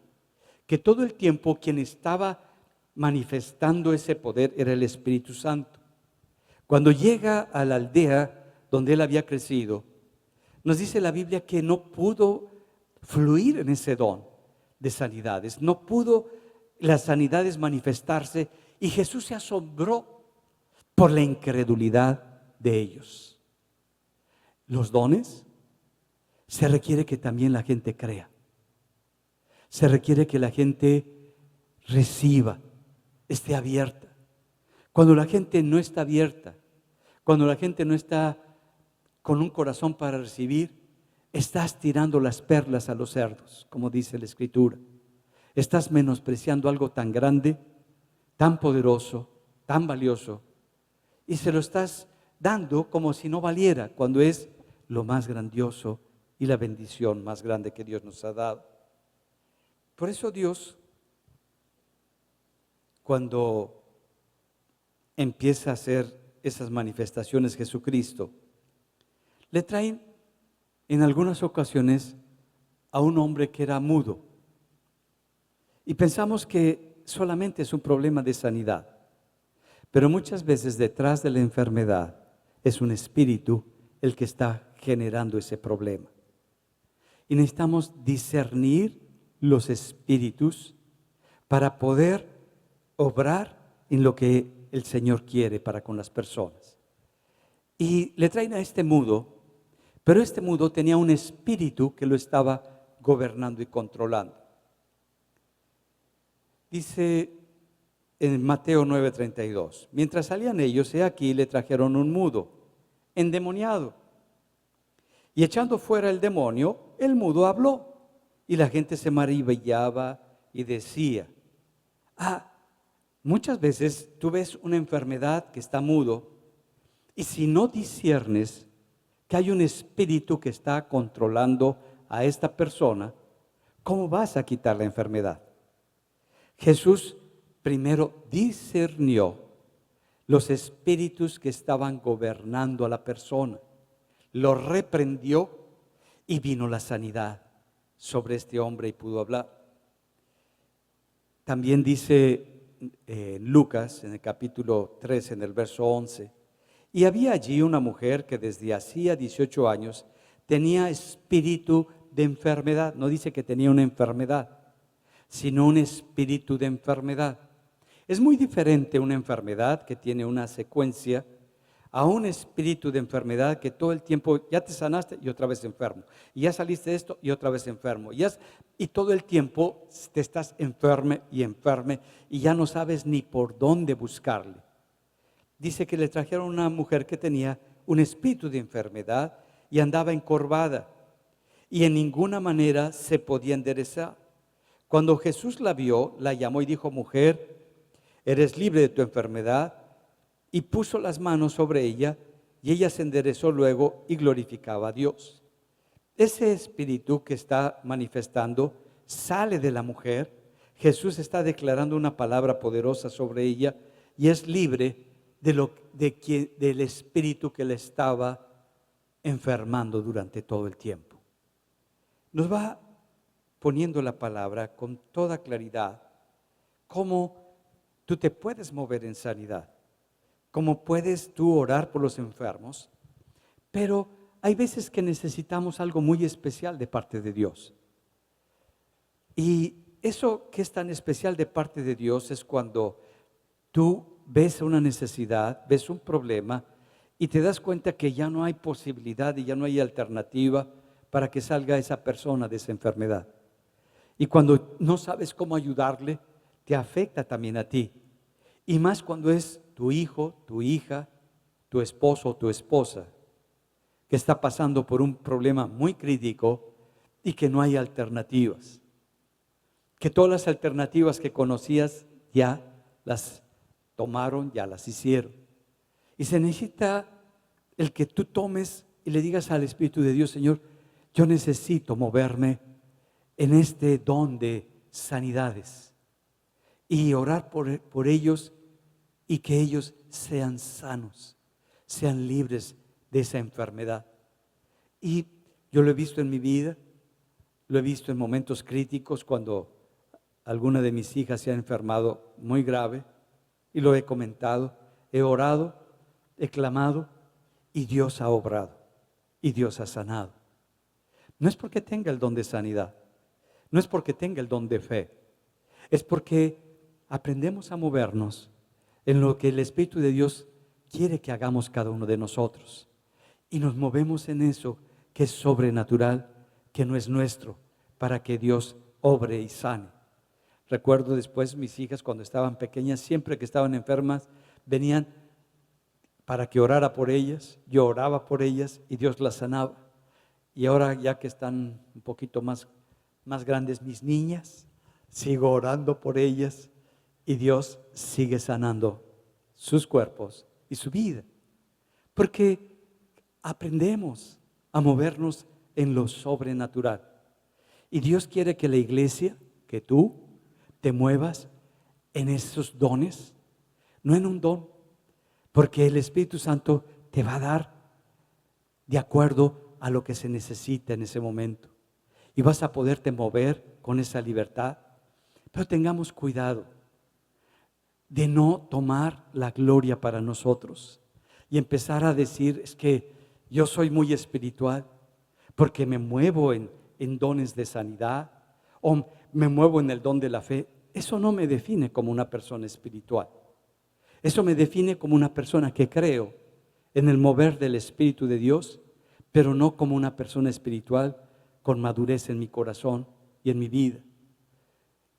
que todo el tiempo quien estaba manifestando ese poder era el Espíritu Santo. Cuando llega a la aldea donde Él había crecido, nos dice la Biblia que no pudo fluir en ese don de sanidades, no pudo las sanidades manifestarse y Jesús se asombró por la incredulidad de ellos. Los dones, se requiere que también la gente crea, se requiere que la gente reciba esté abierta. Cuando la gente no está abierta, cuando la gente no está con un corazón para recibir, estás tirando las perlas a los cerdos, como dice la Escritura. Estás menospreciando algo tan grande, tan poderoso, tan valioso, y se lo estás dando como si no valiera, cuando es lo más grandioso y la bendición más grande que Dios nos ha dado. Por eso Dios, cuando empieza a hacer esas manifestaciones Jesucristo, le traen en algunas ocasiones a un hombre que era mudo. Y pensamos que solamente es un problema de sanidad. Pero muchas veces detrás de la enfermedad es un espíritu el que está generando ese problema. Y necesitamos discernir los espíritus para poder obrar en lo que el Señor quiere para con las personas. Y le traen a este mudo, pero este mudo tenía un espíritu que lo estaba gobernando y controlando. Dice en Mateo 9:32, mientras salían ellos, he aquí le trajeron un mudo, endemoniado. Y echando fuera el demonio, el mudo habló. Y la gente se maravillaba y decía, muchas veces tú ves una enfermedad que está mudo, y si no disciernes que hay un espíritu que está controlando a esta persona, ¿cómo vas a quitar la enfermedad? Jesús primero discernió los espíritus que estaban gobernando a la persona, lo reprendió y vino la sanidad sobre este hombre y pudo hablar. También dice Lucas en el capítulo 3, en el verso 11, y había allí una mujer que desde hacía 18 años tenía espíritu de enfermedad. No dice que tenía una enfermedad, sino un espíritu de enfermedad. Es muy diferente una enfermedad que tiene una secuencia a un espíritu de enfermedad que todo el tiempo ya te sanaste y otra vez enfermo, y ya saliste de esto y otra vez enfermo, y todo el tiempo te estás enferme y ya no sabes ni por dónde buscarle. Dice que le trajeron una mujer que tenía un espíritu de enfermedad y andaba encorvada y en ninguna manera se podía enderezar. Cuando Jesús la vio, la llamó y dijo, mujer, eres libre de tu enfermedad, y puso las manos sobre ella, y ella se enderezó luego y glorificaba a Dios. Ese espíritu que está manifestando sale de la mujer. Jesús está declarando una palabra poderosa sobre ella y es libre del espíritu que le estaba enfermando durante todo el tiempo. Nos va poniendo la palabra con toda claridad cómo tú te puedes mover en sanidad, cómo puedes tú orar por los enfermos, pero hay veces que necesitamos algo muy especial de parte de Dios. Y eso que es tan especial de parte de Dios es cuando tú ves una necesidad, ves un problema y te das cuenta que ya no hay posibilidad y ya no hay alternativa para que salga esa persona de esa enfermedad. Y cuando no sabes cómo ayudarle, te afecta también a ti. Y más cuando es tu hijo, tu hija, tu esposo o tu esposa, que está pasando por un problema muy crítico y que no hay alternativas. Que todas las alternativas que conocías ya las tomaron, ya las hicieron. Y se necesita el que tú tomes y le digas al Espíritu de Dios, Señor, yo necesito moverme en este don de sanidades y orar por ellos y que ellos sean sanos, sean libres de esa enfermedad. Y yo lo he visto en mi vida, lo he visto en momentos críticos cuando alguna de mis hijas se ha enfermado muy grave y lo he comentado, he orado, he clamado y Dios ha obrado y Dios ha sanado. No es porque tenga el don de sanidad, no es porque tenga el don de fe, es porque aprendemos a movernos en lo que el Espíritu de Dios quiere que hagamos cada uno de nosotros. Y nos movemos en eso que es sobrenatural, que no es nuestro, para que Dios obre y sane. Recuerdo después mis hijas cuando estaban pequeñas, siempre que estaban enfermas, venían para que orara por ellas, yo oraba por ellas y Dios las sanaba. Y ahora ya que están un poquito más grandes mis niñas, sigo orando por ellas y Dios sigue sanando sus cuerpos y su vida. Porque aprendemos a movernos en lo sobrenatural. Y Dios quiere que la iglesia, que tú te muevas en esos dones, no en un don, porque el Espíritu Santo te va a dar de acuerdo a lo que se necesita en ese momento. Y vas a poderte mover con esa libertad. Pero tengamos cuidado de no tomar la gloria para nosotros y empezar a decir, es que yo soy muy espiritual porque me muevo en dones de sanidad o me muevo en el don de la fe. Eso no me define como una persona espiritual. Eso me define como una persona que creo en el mover del Espíritu de Dios, pero no como una persona espiritual con madurez en mi corazón y en mi vida.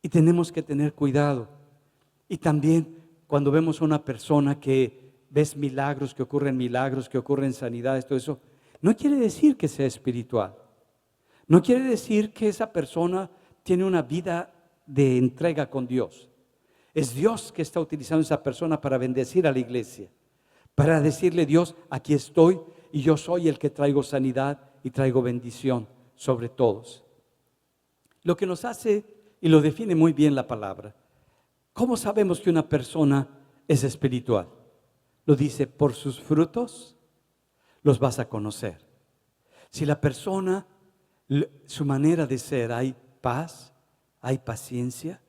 Y tenemos que tener cuidado. Y también cuando vemos a una persona que ves milagros, que ocurren sanidades, todo eso, no quiere decir que sea espiritual. No quiere decir que esa persona tiene una vida de entrega con Dios. Es Dios que está utilizando a esa persona para bendecir a la iglesia, para decirle, Dios, aquí estoy y yo soy el que traigo sanidad y traigo bendición sobre todos. Lo que nos hace, y lo define muy bien la palabra, ¿cómo sabemos que una persona es espiritual? Lo dice, por sus frutos los vas a conocer. Si la persona, su manera de ser, hay paz, hay paciencia,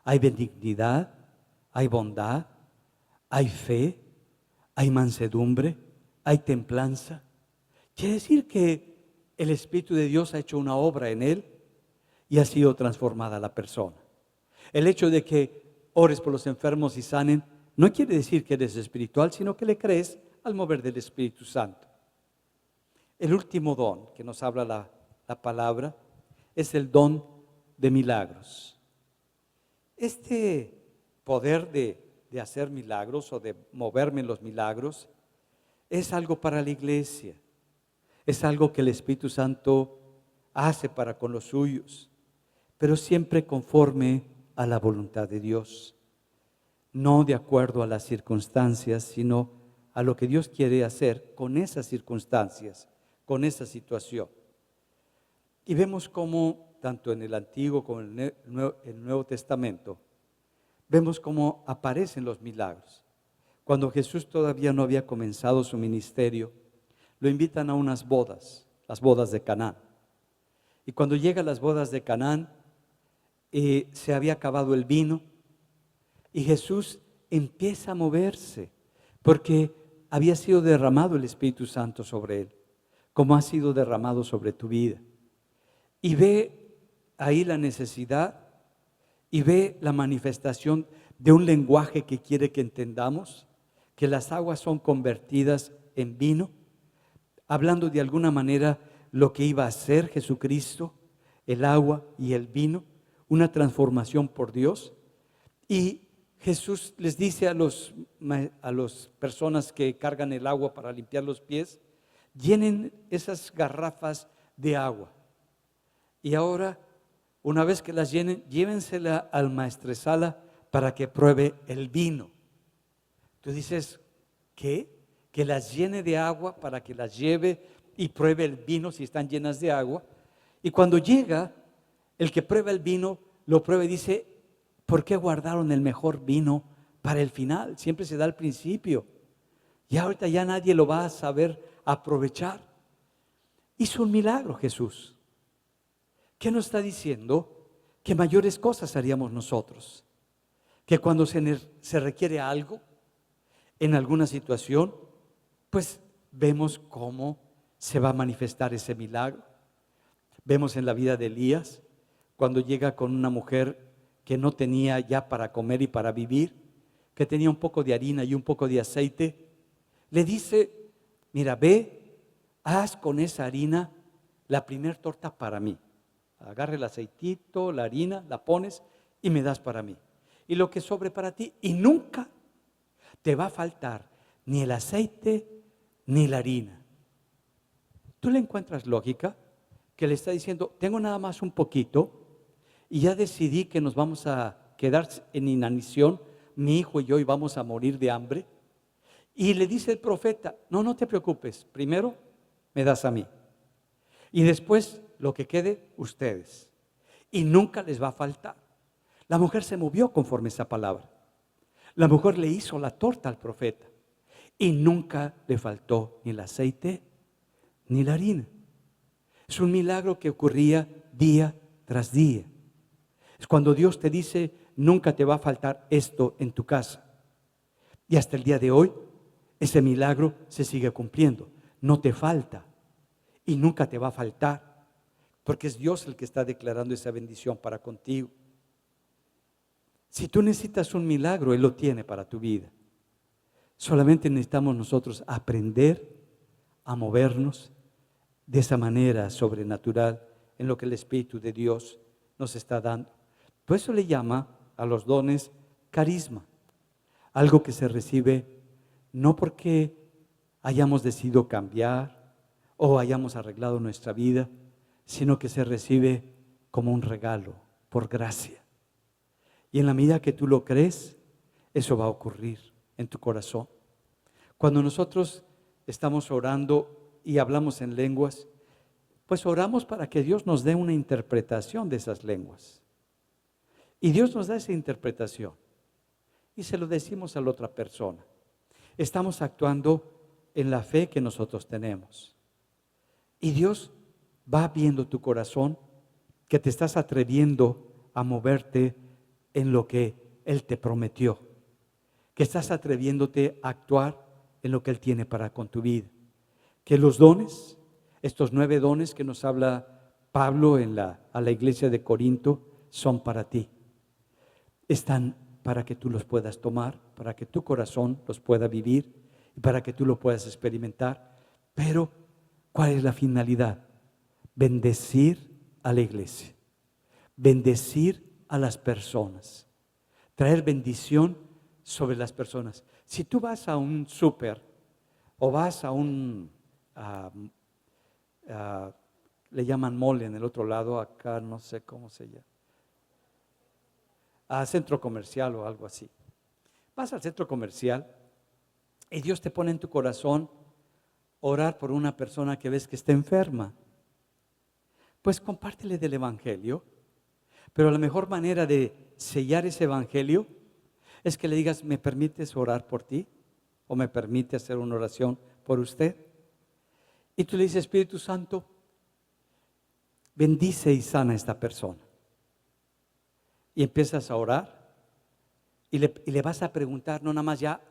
hay benignidad, hay bondad, hay fe, hay mansedumbre, hay templanza. Quiere decir que el Espíritu de Dios ha hecho una obra en él y ha sido transformada la persona. El hecho de que ores por los enfermos y sanen no quiere decir que eres espiritual, sino que le crees al mover del Espíritu Santo. El último don que nos habla la palabra es el don de milagros. Este poder de hacer milagros o de moverme en los milagros es algo para la iglesia. Es algo que el Espíritu Santo hace para con los suyos, pero siempre conforme a la voluntad de Dios. No de acuerdo a las circunstancias, sino a lo que Dios quiere hacer con esas circunstancias, con esa situación. Y vemos cómo, tanto en el Antiguo como en el Nuevo Testamento, vemos cómo aparecen los milagros. Cuando Jesús todavía no había comenzado su ministerio, lo invitan a unas bodas, las bodas de Canaán. Y cuando llega a las bodas de Canaán, se había acabado el vino y Jesús empieza a moverse porque había sido derramado el Espíritu Santo sobre él, como ha sido derramado sobre tu vida. Y ve ahí la necesidad y ve la manifestación de un lenguaje que quiere que entendamos, que las aguas son convertidas en vino, hablando de alguna manera lo que iba a hacer Jesucristo, el agua y el vino, una transformación por Dios. Y Jesús les dice a las personas que cargan el agua para limpiar los pies, llenen esas garrafas de agua. Y ahora, una vez que las llenen, llévensela al maestresala para que pruebe el vino. Tú dices, ¿qué? Que las llene de agua para que las lleve y pruebe el vino si están llenas de agua. Y cuando llega, el que prueba el vino, lo prueba y dice, ¿por qué guardaron el mejor vino para el final? Siempre se da al principio. Y ahorita ya nadie lo va a saber aprovechar. Hizo un milagro Jesús. ¿Qué nos está diciendo? Que mayores cosas haríamos nosotros. Que cuando se requiere algo, en alguna situación, pues vemos cómo se va a manifestar ese milagro. Vemos en la vida de Elías, cuando llega con una mujer que no tenía ya para comer y para vivir, que tenía un poco de harina y un poco de aceite, le dice, mira, ve, haz con esa harina la primer torta para mí. Agarra el aceitito, la harina, la pones y me das para mí. Y lo que sobre para ti, y nunca te va a faltar ni el aceite ni la harina. ¿Tú le encuentras lógica? Que le está diciendo, tengo nada más un poquito y ya decidí que nos vamos a quedar en inanición, mi hijo y yo, y vamos a morir de hambre. Y le dice el profeta, no te preocupes, primero me das a mí y después lo que quede ustedes, y nunca les va a faltar. La mujer se movió conforme a esa palabra. La mujer le hizo la torta al profeta y nunca le faltó ni el aceite ni la harina. Es un milagro que ocurría día tras día. Es cuando Dios te dice, nunca te va a faltar esto en tu casa. Y hasta el día de hoy, ese milagro se sigue cumpliendo. No te falta y nunca te va a faltar, porque es Dios el que está declarando esa bendición para contigo. Si tú necesitas un milagro, Él lo tiene para tu vida. Solamente necesitamos nosotros aprender a movernos de esa manera sobrenatural en lo que el Espíritu de Dios nos está dando. Por eso le llama a los dones carisma, algo que se recibe no porque hayamos decidido cambiar o hayamos arreglado nuestra vida, sino que se recibe como un regalo, por gracia. Y en la medida que tú lo crees, eso va a ocurrir en tu corazón. Cuando nosotros estamos orando y hablamos en lenguas, pues oramos para que Dios nos dé una interpretación de esas lenguas. Y Dios nos da esa interpretación y se lo decimos a la otra persona. Estamos actuando en la fe que nosotros tenemos. Y Dios va viendo tu corazón, que te estás atreviendo a moverte en lo que Él te prometió, que estás atreviéndote a actuar en lo que Él tiene para con tu vida. Que los dones, estos 9 dones que nos habla Pablo a la iglesia de Corinto, son para ti. Están para que tú los puedas tomar, para que tu corazón los pueda vivir y para que tú lo puedas experimentar. Pero, ¿cuál es la finalidad? Bendecir a la iglesia, bendecir a las personas, traer bendición sobre las personas. Si tú vas a un súper o vas a un, le llaman mall en el otro lado, acá no sé cómo se llama, a centro comercial o algo así. Vas al centro comercial y Dios te pone en tu corazón orar por una persona que ves que está enferma. Pues compártele del evangelio, pero la mejor manera de sellar ese evangelio es que le digas, ¿me permites orar por ti? ¿O me permite hacer una oración por usted? Y tú le dices, Espíritu Santo, bendice y sana a esta persona. Y empiezas a orar y le vas a preguntar, no nada más ya,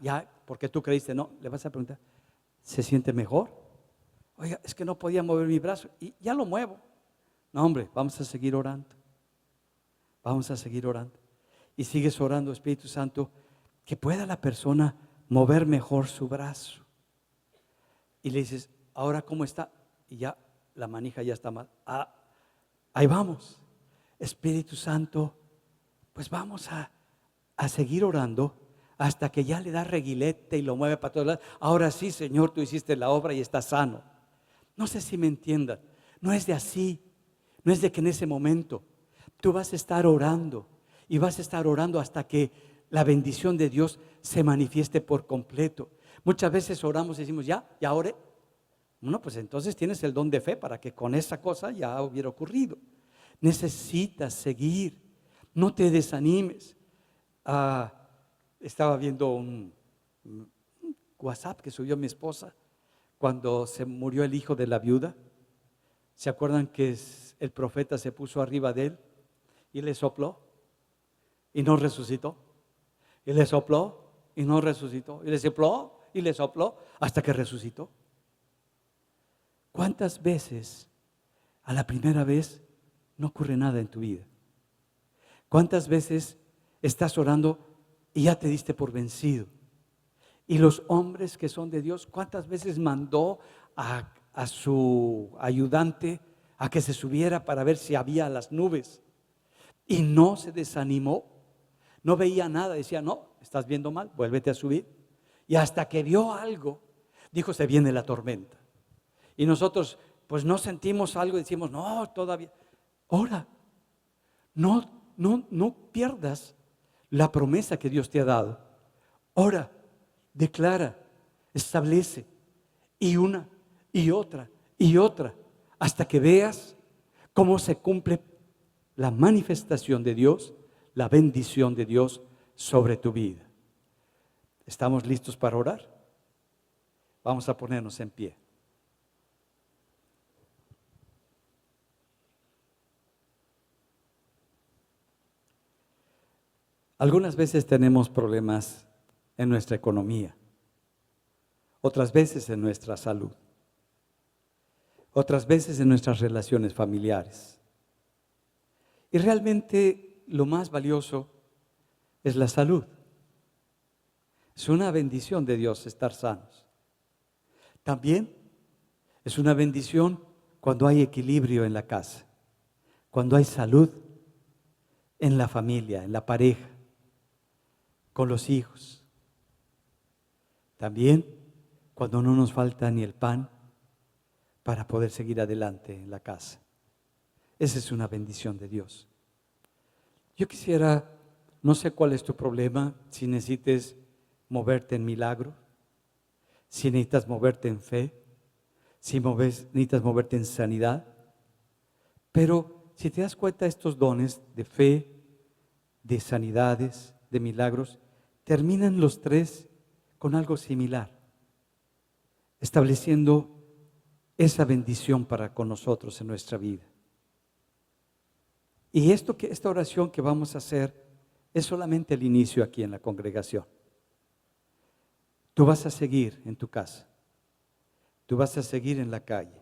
porque tú creíste, no, le vas a preguntar, ¿se siente mejor? Oiga, es que no podía mover mi brazo y ya lo muevo. No, hombre, vamos a seguir orando. Vamos a seguir orando. Y sigues orando, Espíritu Santo, que pueda la persona mover mejor su brazo. Y le dices, ¿ahora cómo está? Y ya la manija ya está mal. Ahí vamos. Espíritu Santo, pues vamos a seguir orando hasta que ya le da reguilete y lo mueve para todos lados. Ahora sí, Señor, tú hiciste la obra y está sano. No sé si me entiendan. No es de así. No es de que en ese momento tú vas a estar orando y vas a estar orando hasta que la bendición de Dios se manifieste por completo. Muchas veces oramos y decimos, ya oré. Bueno, pues entonces tienes el don de fe para que con esa cosa ya hubiera ocurrido. Necesitas seguir, no te desanimes. Estaba viendo un WhatsApp que subió mi esposa cuando se murió el hijo de la viuda. ¿Se acuerdan que el profeta se puso arriba de él y le sopló y no resucitó? Y le sopló y no resucitó. Y le sopló y le sopló hasta que resucitó. ¿Cuántas veces a la primera vez no ocurre nada en tu vida? ¿Cuántas veces estás orando y ya te diste por vencido? Y los hombres que son de Dios, ¿cuántas veces mandó a su ayudante a que se subiera para ver si había las nubes? y no se desanimó, no veía nada, decía, no, estás viendo mal, vuélvete a subir. Y hasta que vio algo, dijo, se viene la tormenta. Y nosotros pues no sentimos algo y decimos, no, todavía. Ora, no pierdas la promesa que Dios te ha dado. Ora, declara, establece, y una, y otra, hasta que veas cómo se cumple la manifestación de Dios, la bendición de Dios sobre tu vida. ¿Estamos listos para orar? Vamos a ponernos en pie. Algunas veces tenemos problemas en nuestra economía, otras veces en nuestra salud, otras veces en nuestras relaciones familiares. Y realmente lo más valioso es la salud. Es una bendición de Dios estar sanos. También es una bendición cuando hay equilibrio en la casa, cuando hay salud en la familia, en la pareja, con los hijos. También cuando no nos falta ni el pan para poder seguir adelante en la casa. Esa es una bendición de Dios. Yo quisiera, no sé cuál es tu problema, si necesites moverte en milagro, si necesitas moverte en fe, si necesitas moverte en sanidad, pero si te das cuenta, estos dones de fe, de sanidades, de milagros, terminan los tres con algo similar, estableciendo esa bendición para con nosotros en nuestra vida. Y esta oración que vamos a hacer es solamente el inicio aquí en la congregación. Tú vas a seguir en tu casa, tú vas a seguir en la calle,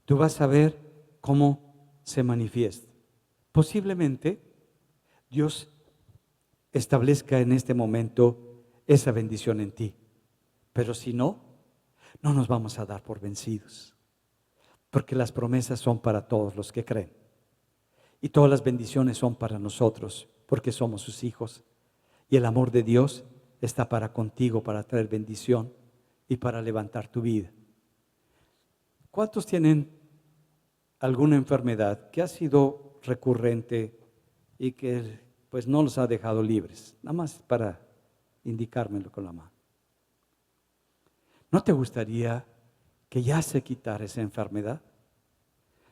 tú vas a ver cómo se manifiesta. Posiblemente Dios establezca en este momento esa bendición en ti, pero si no, no nos vamos a dar por vencidos, porque las promesas son para todos los que creen. Y todas las bendiciones son para nosotros, porque somos sus hijos. Y el amor de Dios está para contigo, para traer bendición y para levantar tu vida. ¿Cuántos tienen alguna enfermedad que ha sido recurrente y que pues no los ha dejado libres? Nada más para indicármelo con la mano. ¿No te gustaría que ya se quitara esa enfermedad?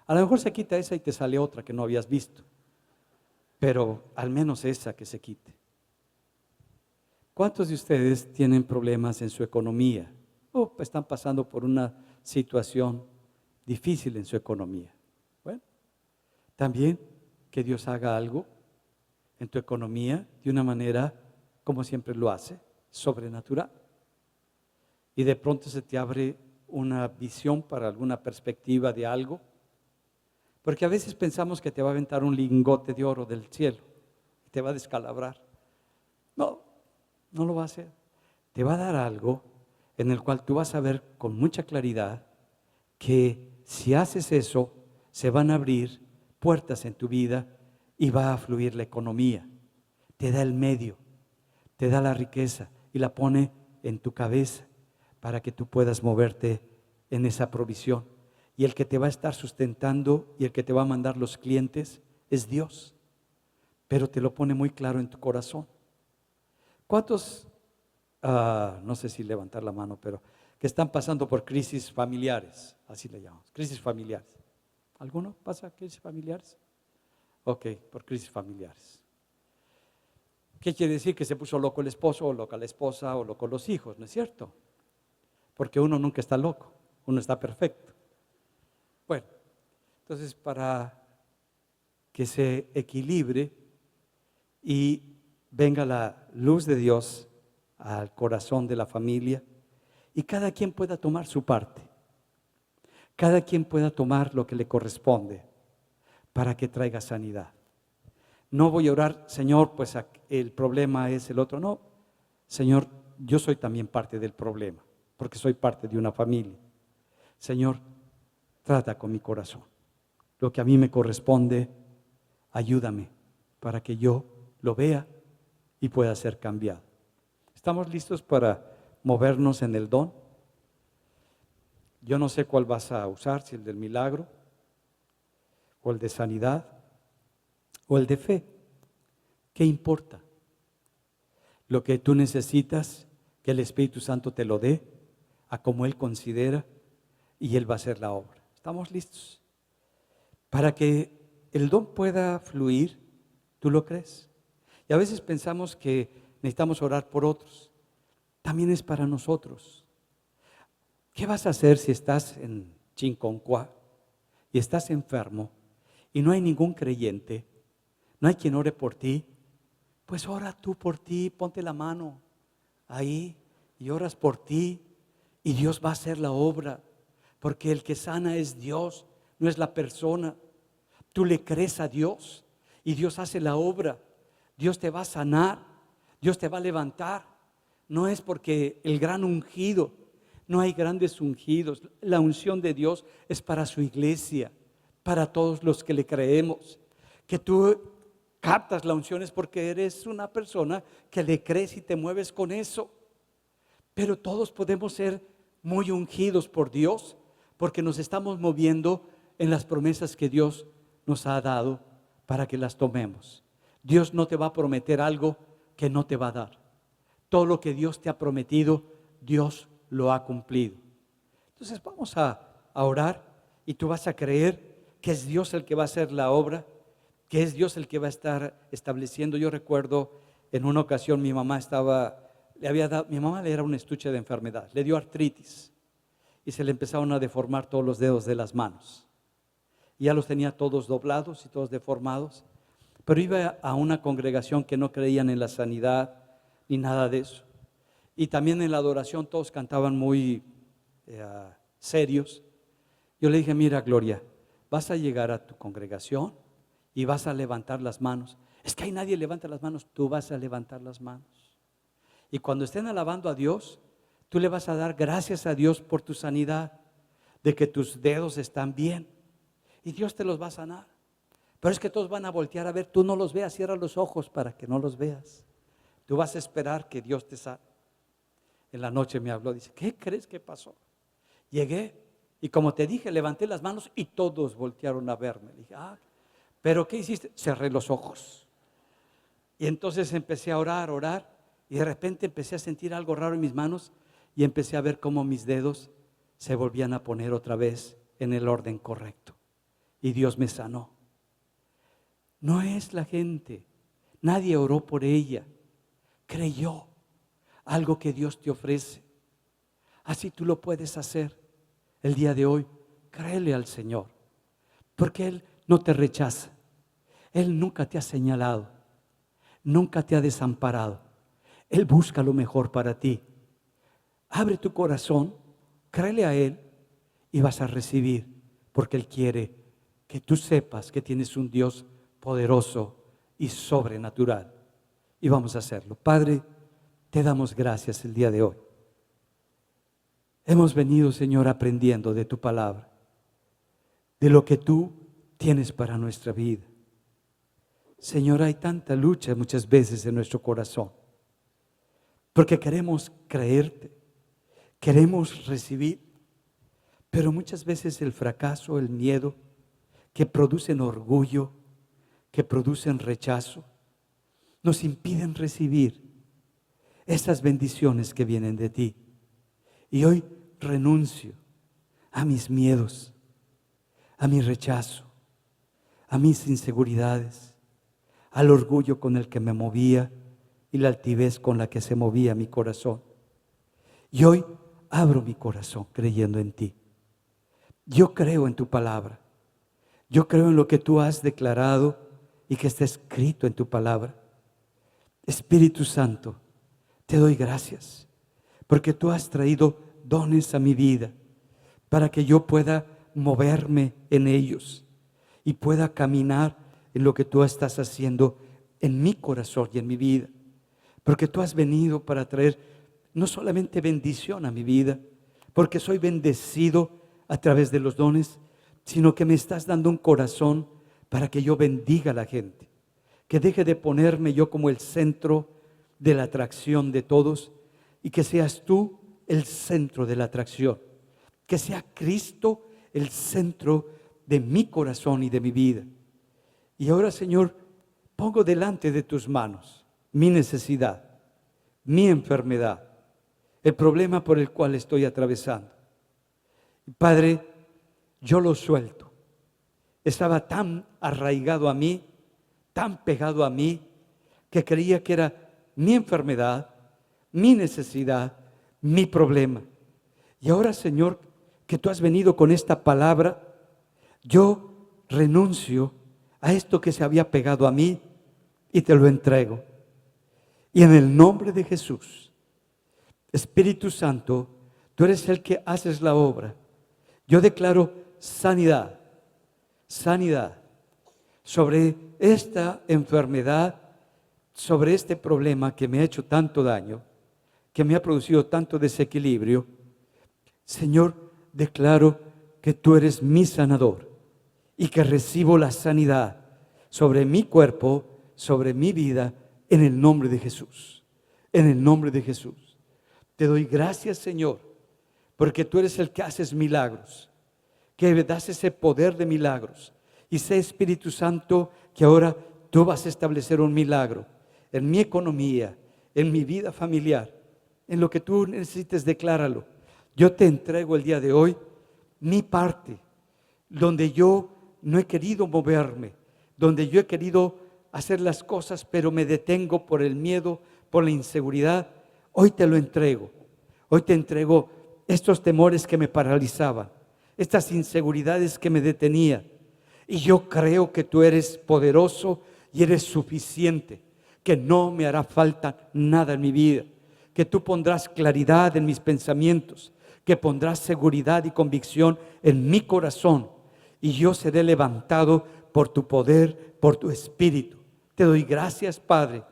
A lo mejor se quita esa y te sale otra que no habías visto, pero al menos esa que se quite. ¿Cuántos de ustedes tienen problemas en su economía? O están pasando por una situación difícil en su economía. Bueno, también que Dios haga algo en tu economía de una manera, como siempre lo hace, sobrenatural. Y de pronto se te abre una visión para alguna perspectiva de algo. Porque a veces pensamos que te va a aventar un lingote de oro del cielo, te va a descalabrar. No, no lo va a hacer. Te va a dar algo en el cual tú vas a ver con mucha claridad que si haces eso, se van a abrir puertas en tu vida y va a fluir la economía. Te da el medio, te da la riqueza y la pone en tu cabeza para que tú puedas moverte en esa provisión. Y el que te va a estar sustentando y el que te va a mandar los clientes es Dios. Pero te lo pone muy claro en tu corazón. ¿Cuántos, no sé si levantar la mano, pero que están pasando por crisis familiares? Así le llamamos, crisis familiares. ¿Alguno pasa crisis familiares? Ok, por crisis familiares. ¿Qué quiere decir? Que se puso loco el esposo o loca la esposa o loco los hijos, ¿no es cierto? Porque uno nunca está loco, uno está perfecto. Bueno, entonces para que se equilibre y venga la luz de Dios al corazón de la familia y cada quien pueda tomar su parte, cada quien pueda tomar lo que le corresponde para que traiga sanidad. No voy a orar, Señor, pues el problema es el otro. No, Señor, yo soy también parte del problema, porque soy parte de una familia. Señor, trata con mi corazón. Lo que a mí me corresponde, ayúdame para que yo lo vea y pueda ser cambiado. ¿Estamos listos para movernos en el don? Yo no sé cuál vas a usar, si el del milagro, o el de sanidad, o el de fe. ¿Qué importa? Lo que tú necesitas, que el Espíritu Santo te lo dé, a como Él considera, y Él va a hacer la obra. ¿Estamos listos? Para que el don pueda fluir, ¿tú lo crees? Y a veces pensamos que necesitamos orar por otros. También es para nosotros. ¿Qué vas a hacer si estás en Chinconcuá y estás enfermo y no hay ningún creyente? ¿No hay quien ore por ti? Pues ora tú por ti, ponte la mano ahí y oras por ti y Dios va a hacer la obra, porque el que sana es Dios, no es la persona. Tú le crees a Dios y Dios hace la obra. Dios te va a sanar, Dios te va a levantar. No es porque el gran ungido, no hay grandes ungidos. La unción de Dios es para su iglesia, para todos los que le creemos. Que tú captas la unción es porque eres una persona que le crees y te mueves con eso. Pero todos podemos ser muy ungidos por Dios, porque nos estamos moviendo en las promesas que Dios nos ha dado para que las tomemos. Dios no te va a prometer algo que no te va a dar. Todo lo que Dios te ha prometido, Dios lo ha cumplido. Entonces vamos a orar y tú vas a creer que es Dios el que va a hacer la obra, que es Dios el que va a estar estableciendo. Yo recuerdo en una ocasión mi mamá mi mamá le era un estuche de enfermedad, le dio artritis y se le empezaron a deformar todos los dedos de las manos. Y ya los tenía todos doblados y todos deformados, pero iba a una congregación que no creían en la sanidad ni nada de eso. Y también en la adoración todos cantaban muy serios. Yo le dije, mira Gloria, vas a llegar a tu congregación y vas a levantar las manos. Es que ahí nadie levanta las manos, tú vas a levantar las manos. Y cuando estén alabando a Dios, tú le vas a dar gracias a Dios por tu sanidad, de que tus dedos están bien. Y Dios te los va a sanar. Pero es que todos van a voltear a ver, tú no los veas, cierra los ojos para que no los veas. Tú vas a esperar que Dios te sane. En la noche me habló, dice, ¿qué crees que pasó? Llegué y como te dije, levanté las manos y todos voltearon a verme. Le dije, ¿pero qué hiciste? Cerré los ojos. Y entonces empecé a orar y de repente empecé a sentir algo raro en mis manos y empecé a ver cómo mis dedos se volvían a poner otra vez en el orden correcto. Y Dios me sanó. No es la gente, nadie oró por ella, creyó algo que Dios te ofrece. Así tú lo puedes hacer el día de hoy. Créele al Señor, porque Él no te rechaza. Él nunca te ha señalado, nunca te ha desamparado. Él busca lo mejor para ti. Abre tu corazón, créele a Él y vas a recibir, porque Él quiere que tú sepas que tienes un Dios poderoso y sobrenatural. Y vamos a hacerlo. Padre, te damos gracias el día de hoy. Hemos venido, Señor, aprendiendo de tu palabra, de lo que tú tienes para nuestra vida. Señor, hay tanta lucha muchas veces en nuestro corazón, porque queremos creerte, queremos recibir, pero muchas veces el fracaso, el miedo, que producen orgullo, que producen rechazo, nos impiden recibir esas bendiciones que vienen de ti. Y hoy renuncio a mis miedos, a mi rechazo, a mis inseguridades, al orgullo con el que me movía y la altivez con la que se movía mi corazón. Y hoy abro mi corazón creyendo en ti. Yo creo en tu palabra. Yo creo en lo que tú has declarado y que está escrito en tu palabra. Espíritu Santo, te doy gracias porque tú has traído dones a mi vida para que yo pueda moverme en ellos y pueda caminar en lo que tú estás haciendo en mi corazón y en mi vida. Porque tú has venido para traer no solamente bendición a mi vida, porque soy bendecido a través de los dones, sino que me estás dando un corazón para que yo bendiga a la gente, que deje de ponerme yo como el centro de la atracción de todos y que seas tú el centro de la atracción, que sea Cristo el centro de mi corazón y de mi vida. Y ahora, Señor, pongo delante de tus manos mi necesidad, mi enfermedad, el problema por el cual estoy atravesando. Padre, yo lo suelto. Estaba tan arraigado a mí, tan pegado a mí, que creía que era mi enfermedad, mi necesidad, mi problema. Y ahora, Señor, que tú has venido con esta palabra, yo renuncio a esto que se había pegado a mí y te lo entrego. Y en el nombre de Jesús, Espíritu Santo, tú eres el que haces la obra. Yo declaro sanidad, sanidad sobre esta enfermedad, sobre este problema que me ha hecho tanto daño, que me ha producido tanto desequilibrio. Señor, declaro que tú eres mi sanador y que recibo la sanidad sobre mi cuerpo, sobre mi vida, en el nombre de Jesús. En el nombre de Jesús. Te doy gracias, Señor, porque tú eres el que haces milagros, que das ese poder de milagros. Y sé, Espíritu Santo, que ahora tú vas a establecer un milagro en mi economía, en mi vida familiar, en lo que tú necesites, decláralo. Yo te entrego el día de hoy mi parte, donde yo no he querido moverme, donde yo he querido hacer las cosas, pero me detengo por el miedo, por la inseguridad. Hoy te lo entrego. Hoy te entrego estos temores que me paralizaban, estas inseguridades que me detenían. Y yo creo que tú eres poderoso y eres suficiente, que no me hará falta nada en mi vida, que tú pondrás claridad en mis pensamientos, que pondrás seguridad y convicción en mi corazón, y yo seré levantado por tu poder, por tu espíritu. Te doy gracias, Padre,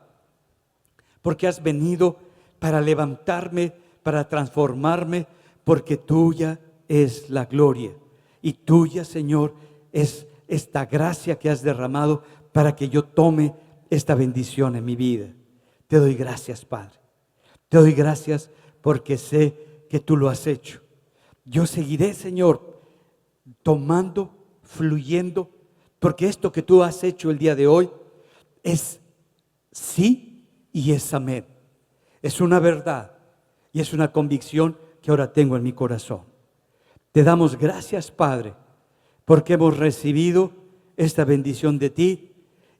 porque has venido para levantarme, para transformarme, porque tuya es la gloria y tuya, Señor, es esta gracia que has derramado para que yo tome esta bendición en mi vida. Te doy gracias, Padre. Te doy gracias porque sé que tú lo has hecho. Yo seguiré, Señor, tomando, fluyendo, porque esto que tú has hecho el día de hoy es sí y es amén. Es una verdad y es una convicción que ahora tengo en mi corazón. Te damos gracias, Padre, porque hemos recibido esta bendición de ti,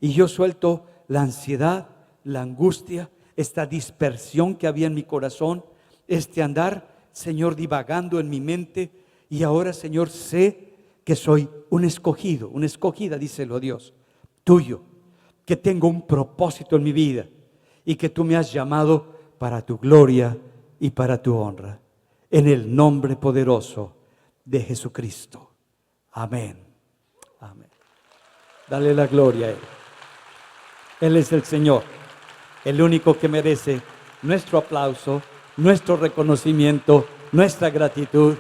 y yo suelto la ansiedad, la angustia, esta dispersión que había en mi corazón, este andar, Señor, divagando en mi mente. Y ahora, Señor, sé que soy un escogido, una escogida, díselo a Dios, tuyo, que tengo un propósito en mi vida y que tú me has llamado para tu gloria y para tu honra. En el nombre poderoso de Jesucristo. Amén. Amén. Dale la gloria a Él. Él es el Señor, el único que merece nuestro aplauso, nuestro reconocimiento, nuestra gratitud,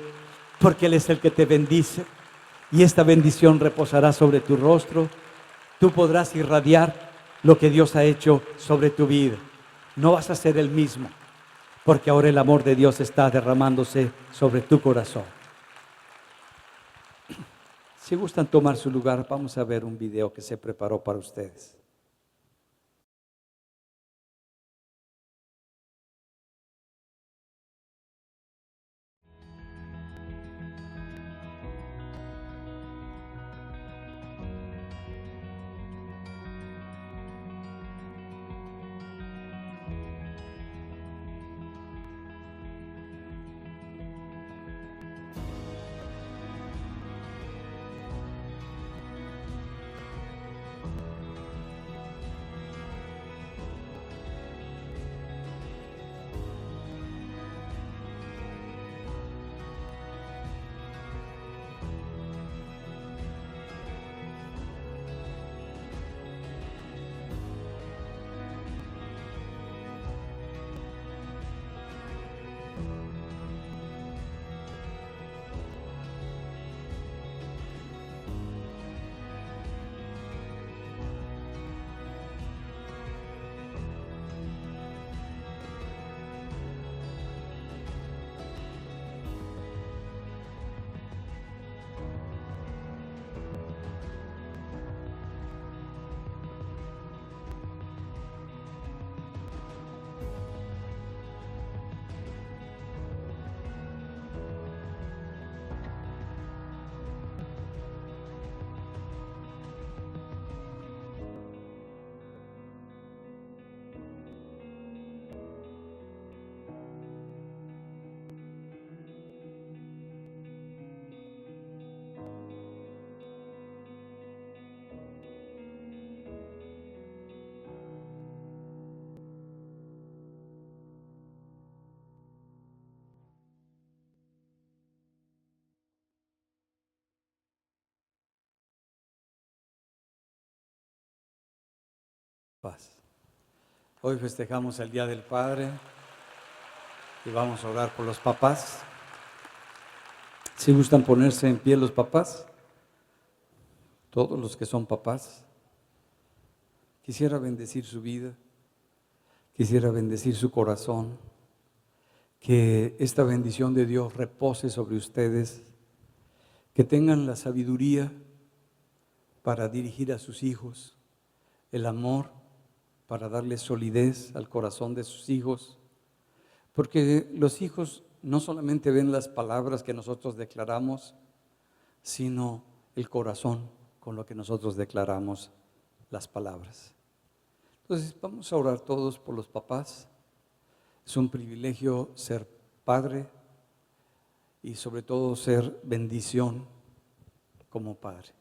porque Él es el que te bendice, y esta bendición reposará sobre tu rostro. Tú podrás irradiar lo que Dios ha hecho sobre tu vida. No vas a ser el mismo, porque ahora el amor de Dios está derramándose sobre tu corazón. Si gustan tomar su lugar, vamos a ver un video que se preparó para ustedes. Paz. Hoy festejamos el Día del Padre y vamos a orar por los papás. Si gustan ponerse en pie los papás, todos los que son papás, quisiera bendecir su vida, quisiera bendecir su corazón, que esta bendición de Dios repose sobre ustedes, que tengan la sabiduría para dirigir a sus hijos, el amor para darle solidez al corazón de sus hijos, porque los hijos no solamente ven las palabras que nosotros declaramos, sino el corazón con lo que nosotros declaramos las palabras. Entonces vamos a orar todos por los papás. Es un privilegio ser padre y sobre todo ser bendición como padre.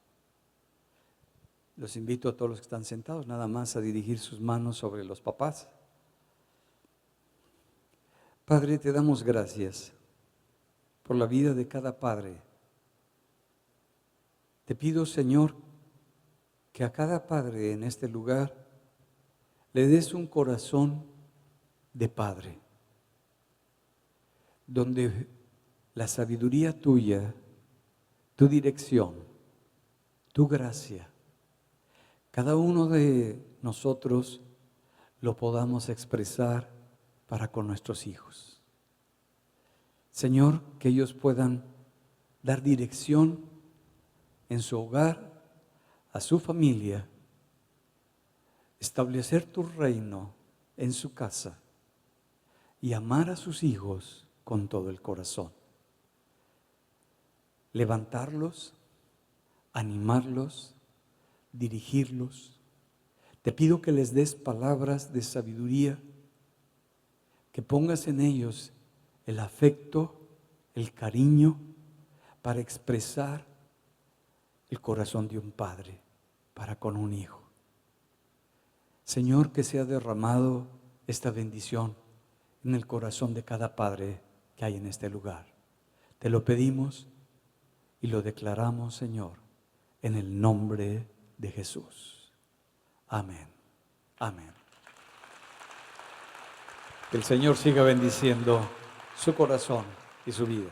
Los invito a todos los que están sentados nada más a dirigir sus manos sobre los papás. Padre, te damos gracias por la vida de cada padre. Te pido, Señor, que a cada padre en este lugar le des un corazón de padre, donde la sabiduría tuya, tu dirección, tu gracia, cada uno de nosotros lo podamos expresar para con nuestros hijos. Señor, que ellos puedan dar dirección en su hogar, a su familia, establecer tu reino en su casa y amar a sus hijos con todo el corazón. Levantarlos, animarlos, dirigirlos. Te pido que les des palabras de sabiduría, que pongas en ellos el afecto, el cariño para expresar el corazón de un padre para con un hijo. Señor, que sea derramado esta bendición en el corazón de cada padre que hay en este lugar. Te lo pedimos y lo declaramos, Señor, en el nombre de Jesús. Amén. Amén. Que el Señor siga bendiciendo su corazón y su vida.